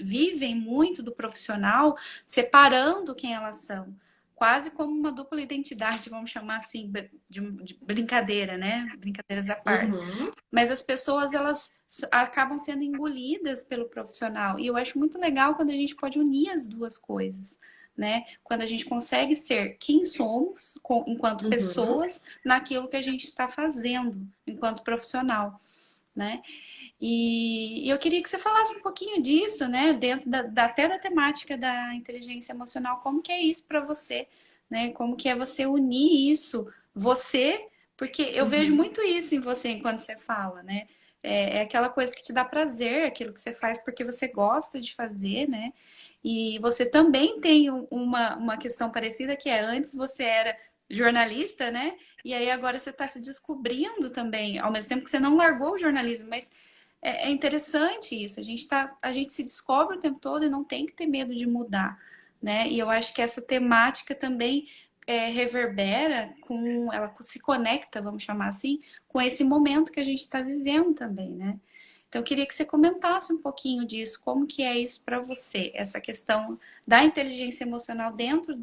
vivem muito do profissional separando quem elas são. Quase como uma dupla identidade, vamos chamar assim, de brincadeira, né? Brincadeiras à parte. Uhum, Mas as pessoas, elas acabam sendo engolidas pelo profissional. E eu acho muito legal quando a gente pode unir as duas coisas, né? Quando a gente consegue ser quem somos, enquanto uhum. pessoas, naquilo que a gente está fazendo, enquanto profissional, né? E eu queria que você falasse um pouquinho disso, né? Dentro até da temática da inteligência emocional, como que é isso para você, né? Como que é você unir isso, você, porque eu vejo Uhum. muito isso em você enquanto você fala, né? É aquela coisa que te dá prazer, aquilo que você faz porque você gosta de fazer, né? E você também tem uma questão parecida que é antes você era jornalista, né? E aí agora você está se descobrindo também, ao mesmo tempo que você não largou o jornalismo, mas é interessante isso. A gente se descobre o tempo todo e não tem que ter medo de mudar, né? E eu acho que essa temática também reverbera com, ela se conecta, vamos chamar assim, com esse momento que a gente está vivendo também, né? Então, eu queria que você comentasse um pouquinho disso, como que é isso para você, essa questão da inteligência emocional dentro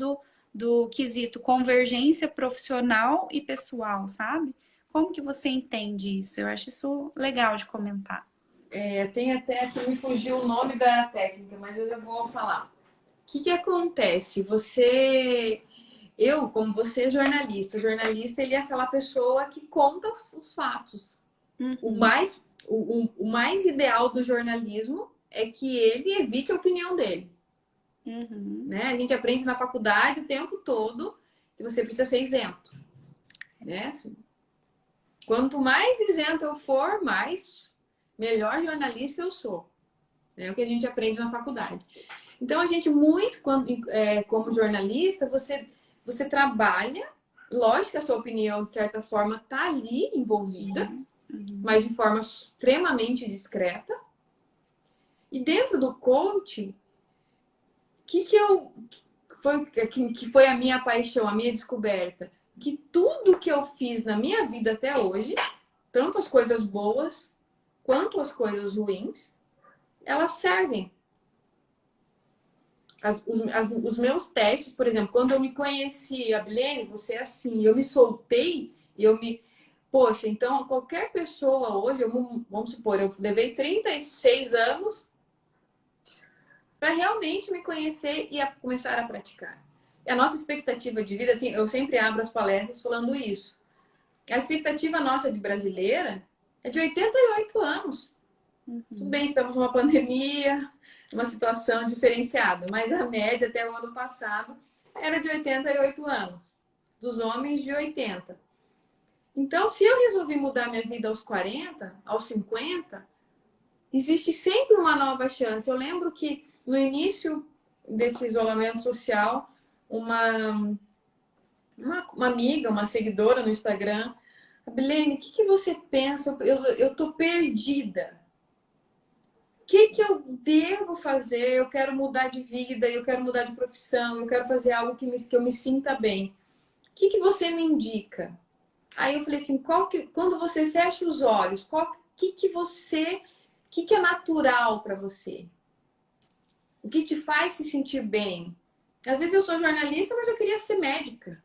do quesito convergência profissional e pessoal, sabe? Como que você entende isso? Eu acho isso legal de comentar. Tem até que me fugiu o nome da técnica, mas eu já vou falar. O que acontece? Como você é jornalista, o jornalista ele é aquela pessoa que conta os fatos. Uhum, O mais ideal do jornalismo é que ele evite a opinião dele. uhum, Né? A gente aprende na faculdade o tempo todo que você precisa ser isento. Né? Quanto mais isento eu for, melhor jornalista eu sou. É o que a gente aprende na faculdade. Então, a gente como jornalista, você trabalha, lógico que a sua opinião, de certa forma, está ali envolvida, uhum, mas de forma extremamente discreta. E dentro do coaching, que foi a minha paixão, a minha descoberta? Que tudo que eu fiz na minha vida até hoje, tanto as coisas boas quanto as coisas ruins, elas servem. Os meus testes, por exemplo, quando eu me conheci, a Bilene, você é assim, eu me soltei e eu me. Poxa, então qualquer pessoa hoje, vamos supor, eu levei 36 anos para realmente me conhecer e começar a praticar. E a nossa expectativa de vida, assim, eu sempre abro as palestras falando isso. A expectativa nossa de brasileira é de 88 anos. Tudo uhum. bem, estamos numa pandemia, uma situação diferenciada, mas a média até o ano passado era de 88 anos, dos homens de 80. Então, se eu resolvi mudar minha vida aos 40, aos 50, existe sempre uma nova chance. Eu lembro que no início desse isolamento social, uma amiga, uma seguidora no Instagram, a Bilene, o que você pensa? Eu tô perdida. O que eu devo fazer? Eu quero mudar de vida, eu quero mudar de profissão, eu quero fazer algo que eu me sinta bem. O que você me indica? Aí eu falei assim, quando você fecha os olhos, o que é natural para você? O que te faz se sentir bem? Às vezes eu sou jornalista, mas eu queria ser médica.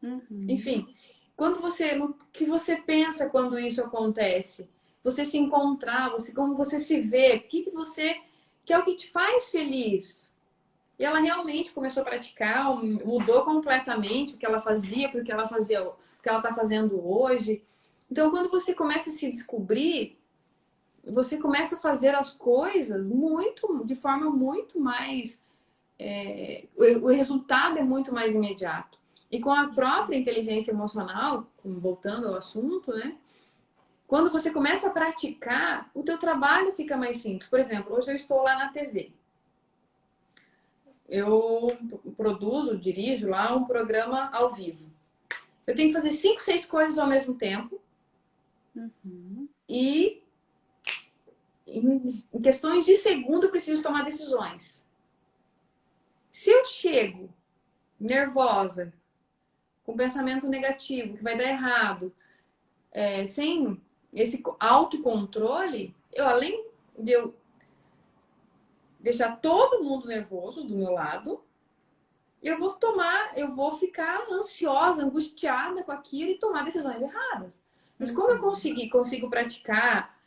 Uhum, Enfim, o que você pensa quando isso acontece? Você se encontrar, como você se vê, que é o que te faz feliz? E ela realmente começou a praticar, mudou completamente o que ela fazia, porque ela fazia, o que ela está fazendo hoje. Então, quando você começa a se descobrir, você começa a fazer as coisas de forma muito mais o resultado é muito mais imediato. E com a própria inteligência emocional, voltando ao assunto, né? Quando você começa a praticar, o teu trabalho fica mais simples. Por exemplo, hoje eu estou lá na TV. Eu dirijo lá um programa ao vivo. Eu tenho que fazer 5, 6 coisas ao mesmo tempo uhum, e em questões de segundo eu preciso tomar decisões. Se eu chego nervosa, com pensamento negativo, que vai dar errado, sem esse autocontrole, além de eu deixar todo mundo nervoso do meu lado, eu vou ficar ansiosa, angustiada com aquilo e tomar decisões erradas. Mas como eu uhum, consigo praticar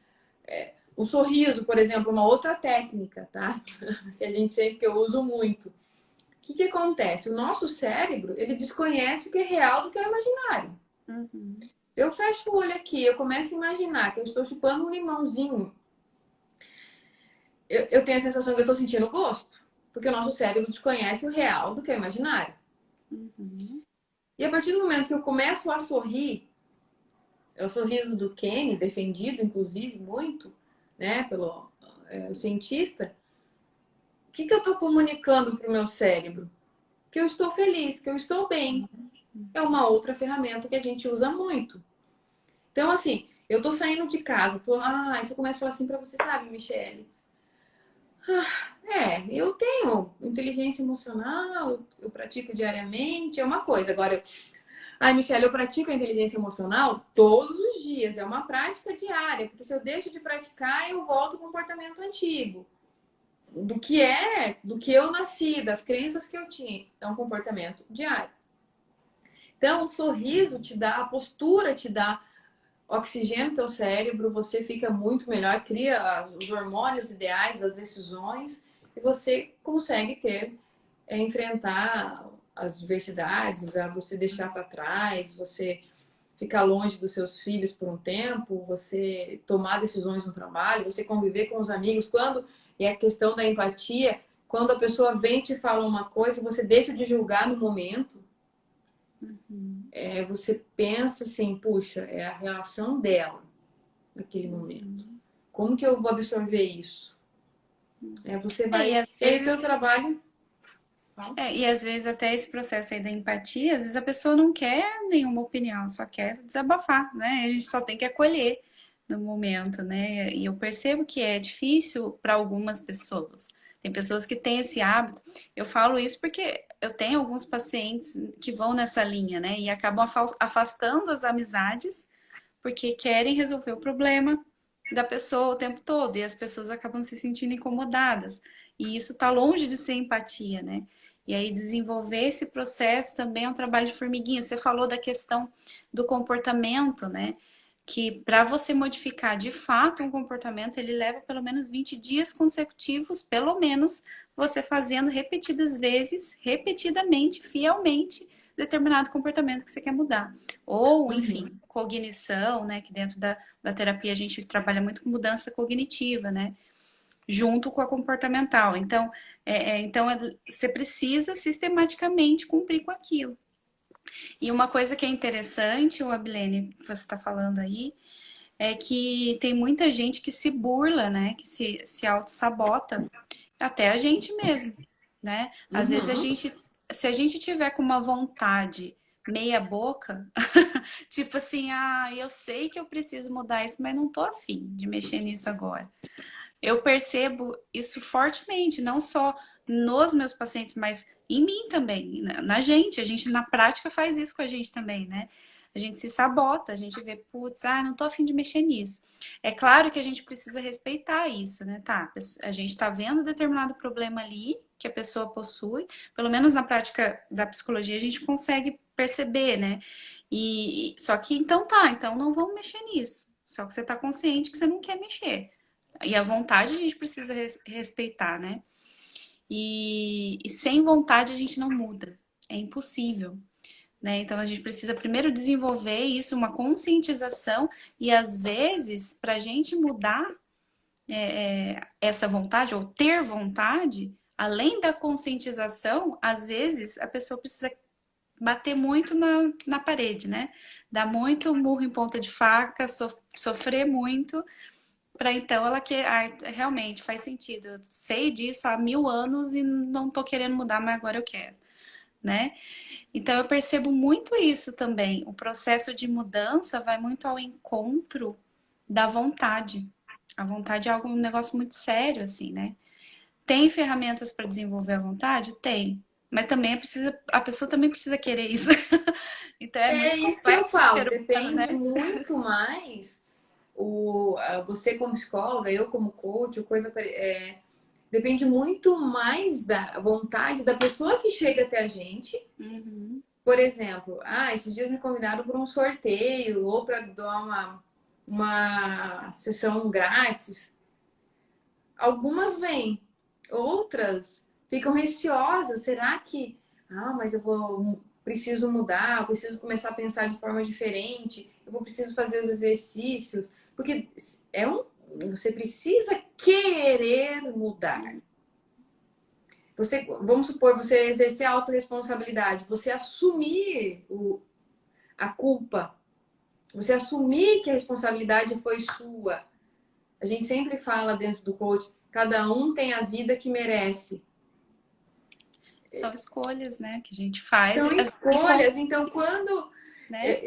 o sorriso, por exemplo, uma outra técnica, tá? Que eu uso muito. O que acontece? O nosso cérebro, ele desconhece o que é real do que é imaginário. uhum, Eu fecho o olho aqui, eu começo a imaginar que eu estou chupando um limãozinho. Eu tenho a sensação que eu estou sentindo gosto. Porque o nosso cérebro desconhece o real do que é o imaginário. uhum, E a partir do momento que eu começo a sorrir, é o sorriso do Kenny, defendido inclusive muito, né, pelo o cientista, o que eu estou comunicando para o meu cérebro? Que eu estou feliz, que eu estou bem. É uma outra ferramenta que a gente usa muito. Então, assim, eu tô saindo de casa, se eu começo a falar assim pra você, sabe, Michele? Eu tenho inteligência emocional, eu pratico diariamente, é uma coisa. Agora, Michelle, eu pratico a inteligência emocional todos os dias, é uma prática diária, porque se eu deixo de praticar, eu volto ao comportamento antigo, do que eu nasci, das crenças que eu tinha. É um comportamento diário. Então, o sorriso te dá, a postura te dá oxigênio no teu cérebro, você fica muito melhor, cria os hormônios ideais das decisões e você consegue enfrentar as diversidades, a você deixar para trás, você ficar longe dos seus filhos por um tempo, você tomar decisões no trabalho, você conviver com os amigos, e a questão da empatia, quando a pessoa vem e te fala uma coisa, você deixa de julgar no momento, você pensa assim, puxa, é a relação dela naquele momento. Como que eu vou absorver isso? Você vai. E às E aí, vezes, teu trabalho. e às vezes até esse processo aí da empatia, às vezes a pessoa não quer nenhuma opinião, só quer desabafar, né? A gente só tem que acolher no momento, né? E eu percebo que é difícil para algumas pessoas. Tem pessoas que têm esse hábito. Eu falo isso porque eu tenho alguns pacientes que vão nessa linha, né? E acabam afastando as amizades porque querem resolver o problema da pessoa o tempo todo e as pessoas acabam se sentindo incomodadas. E isso está longe de ser empatia, né? E aí desenvolver esse processo também é um trabalho de formiguinha. Você falou da questão do comportamento, né? Que para você modificar de fato um comportamento, ele leva pelo menos 20 dias consecutivos, pelo menos, você fazendo repetidas vezes, repetidamente, fielmente, determinado comportamento que você quer mudar. Ou, Uhum. enfim, cognição, né? Que dentro da terapia a gente trabalha muito com mudança cognitiva, né? Junto com a comportamental. Então, você precisa sistematicamente cumprir com aquilo. E uma coisa que é interessante, o Abilene, que você está falando aí, é que tem muita gente que se burla, né? Que se auto-sabota, até a gente mesmo, né? Às vezes Uhum. se a gente tiver com uma vontade meia boca, tipo assim, eu sei que eu preciso mudar isso, mas não tô afim de mexer nisso agora. Eu percebo isso fortemente, não só nos meus pacientes, mas em mim também, na gente. A gente, na prática, faz isso com a gente também, né? A gente se sabota, a gente vê, putz, não tô afim de mexer nisso. É claro que a gente precisa respeitar isso, né? Tá, a gente tá vendo determinado problema ali que a pessoa possui, pelo menos na prática da psicologia a gente consegue perceber, né? Só que então não vamos mexer nisso. Só que você tá consciente que você não quer mexer. E a vontade a gente precisa respeitar, né? E sem vontade a gente não muda. É impossível. Né? Então a gente precisa primeiro desenvolver isso, uma conscientização, e às vezes, para a gente mudar essa vontade, ou ter vontade, além da conscientização, às vezes a pessoa precisa bater muito na parede, né? Dar muito murro em ponta de faca, sofrer muito para então ela que realmente faz sentido. Eu sei disso há 1000 anos e não tô querendo mudar, mas agora eu quero, né? Então eu percebo muito isso também. O processo de mudança vai muito ao encontro da vontade. A vontade é algo, um negócio muito sério, assim, né? Tem ferramentas para desenvolver a vontade? Tem. Mas também a pessoa também precisa querer isso. Então é É muito isso que eu complexo o falo, ser humano, depende né? muito mais você como psicóloga, eu como coach, depende muito mais da vontade da pessoa que chega até a gente. Uhum. Por exemplo, esses dias me convidaram para um sorteio ou para dar uma sessão grátis. Algumas vêm, outras ficam receosas. Será que, mas preciso mudar, eu preciso começar a pensar de forma diferente, preciso fazer os exercícios, porque você precisa querer mudar. Vamos supor, você exercer a autorresponsabilidade, você assumir a culpa, você assumir que a responsabilidade foi sua. A gente sempre fala dentro do coach, cada um tem a vida que merece. São escolhas, né, que a gente faz São escolhas. Então, quando né?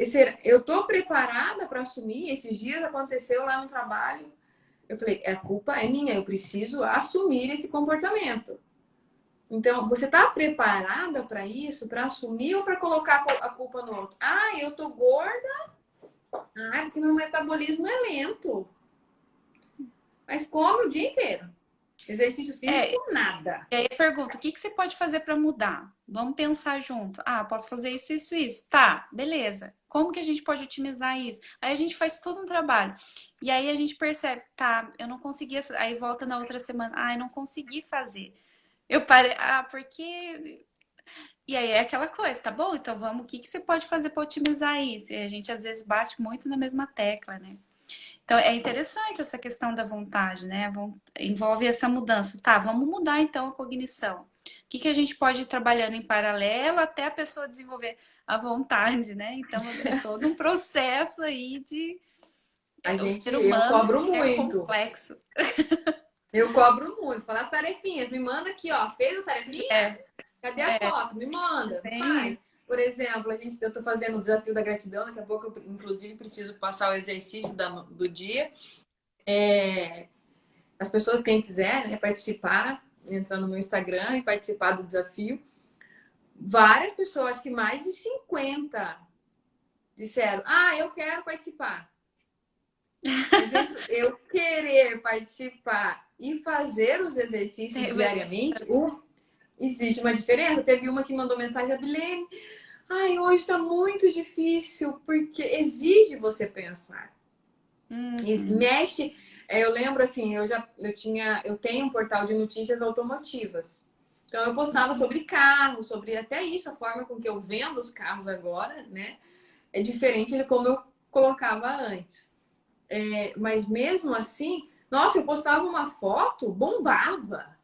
eu estou preparada para assumir, esses dias aconteceu lá no trabalho, Eu falei, a culpa é minha, eu preciso assumir esse comportamento. Então, você está preparada para isso, para assumir ou para colocar a culpa no outro? Ah, eu tô gorda. Ah, porque meu metabolismo é lento. Mas come o dia inteiro. Exercício físico, É, nada. e aí eu pergunto, o que que você pode fazer para mudar? Vamos pensar junto. Ah, posso fazer isso, isso, isso. Tá, beleza. Como que a gente pode otimizar isso? Aí a gente faz todo um trabalho. E aí a gente percebe, tá, eu não consegui. Aí volta na outra semana, ah, eu não consegui fazer. Eu parei, ah, porque. E aí é aquela coisa, tá bom? Então vamos, o que que você pode fazer para otimizar isso? E a gente às vezes bate muito na mesma tecla, né? Então é interessante essa questão da vontade, né? Envolve essa mudança. Tá, vamos mudar então a cognição. O que que a gente pode ir trabalhando em paralelo até a pessoa desenvolver a vontade, né? Então é todo um processo aí de. O ser Eu humano cobro é muito. complexo. Eu cobro muito. Falar as tarefinhas. Me manda aqui, ó. Fez a tarefinha? É, Cadê a foto? Me manda. tem Faz. isso. Por exemplo, eu tô fazendo o desafio da gratidão. Daqui a pouco eu, inclusive, preciso passar o exercício do dia. As pessoas, quem quiser, né, participar, entrar no meu Instagram e participar do desafio. Várias pessoas, acho que mais de 50, disseram: Ah, eu quero participar. Mas entre eu querer participar e fazer os exercícios Tem uma diariamente, existe uma diferença. Teve uma que mandou mensagem: Abilene, ai, hoje tá muito difícil, porque exige você pensar. Uhum. Mexe. Eu lembro assim, eu tenho um portal de notícias automotivas. Então eu postava sobre carros, sobre até isso, a forma com que eu vendo os carros agora, né? É diferente de como eu colocava antes. Mas mesmo assim, nossa, eu postava uma foto, bombava.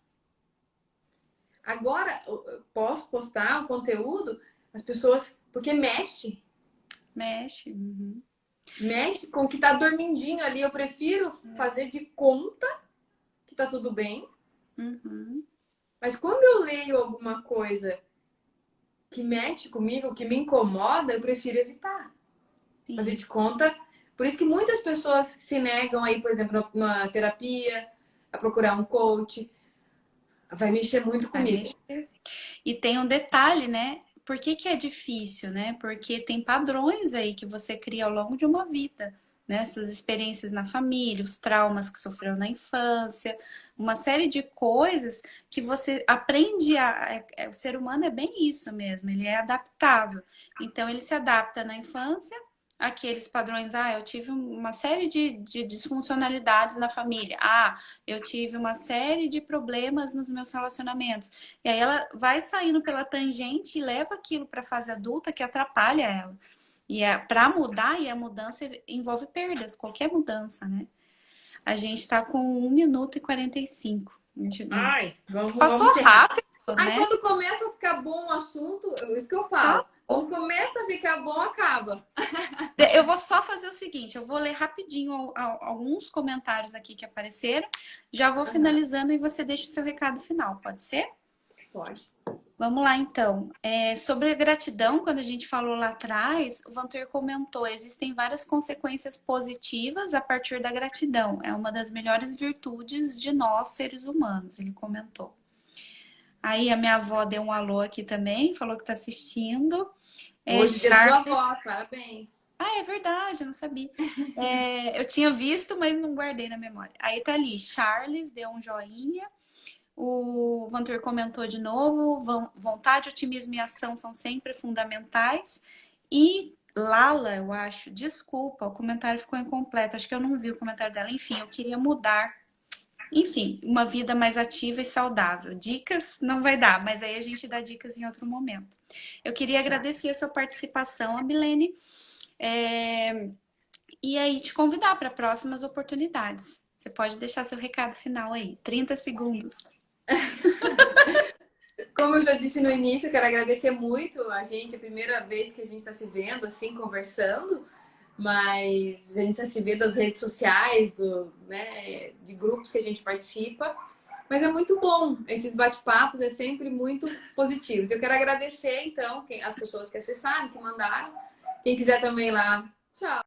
Agora eu posso postar um conteúdo, as pessoas, porque Mexe. Uhum. mexe com o que tá dormindinho ali. Eu prefiro fazer de conta que tá tudo bem. Uhum. Mas quando eu leio alguma coisa que mexe comigo, que me incomoda, eu prefiro evitar. Fazer Sim. de conta. Por isso que muitas pessoas se negam aí, por exemplo, na terapia, a procurar um coach. Vai mexer muito Vai comigo. mexer. E tem um detalhe, né? Por que que é difícil, né? Porque tem padrões aí que você cria ao longo de uma vida, né? Suas experiências na família, os traumas que sofreu na infância, uma série de coisas que você aprende o ser humano é bem isso mesmo, ele é adaptável. Então ele se adapta na infância àqueles padrões. Ah, eu tive uma série de disfuncionalidades na família. Ah, eu tive uma série de problemas nos meus relacionamentos. E aí ela vai saindo pela tangente e leva aquilo para a fase adulta que atrapalha ela. E é para mudar, e a mudança envolve perdas, qualquer mudança, né? A gente está com 1 minuto e 45. A gente Ai, vamos passou encerrar. rápido, Aí né? quando começa a ficar bom o assunto, isso que eu Tá falo. Quando bom. começa a ficar bom, acaba. Eu vou só fazer o seguinte, eu vou ler rapidinho alguns comentários aqui que apareceram, já vou Aham, finalizando e você deixa o seu recado final, pode ser? pode. Vamos lá, então. Sobre a gratidão, quando a gente falou lá atrás, o Vantur comentou, existem várias consequências positivas a partir da gratidão. É uma das melhores virtudes de nós, seres humanos, ele comentou. Aí a minha avó deu um alô aqui também, falou que está assistindo. Hoje, dia dos Charles... avós, parabéns. Ah, é verdade, eu não sabia. Eu tinha visto, mas não guardei na memória. Aí tá ali, Charles deu um joinha. O Vantur comentou de novo: vontade, otimismo e ação são sempre fundamentais. E Lala, eu acho, desculpa, o comentário ficou incompleto. Acho que eu não vi o comentário dela. Enfim, eu queria mudar. Enfim, uma vida mais ativa e saudável. Dicas não vai dar, mas aí a gente dá dicas em outro momento. Eu queria Tá. agradecer a sua participação, Abilene, e aí te convidar para próximas oportunidades. Você pode deixar seu recado final aí, 30 segundos. Como eu já disse no início, eu quero agradecer muito a gente, a primeira vez que a gente está se vendo, assim, conversando, mas a gente já se vê das redes sociais, né, de grupos que a gente participa. Mas é muito bom, esses bate-papos é sempre muito positivos. Eu quero agradecer, então, as pessoas que acessaram, que mandaram. Quem quiser também lá. Tchau.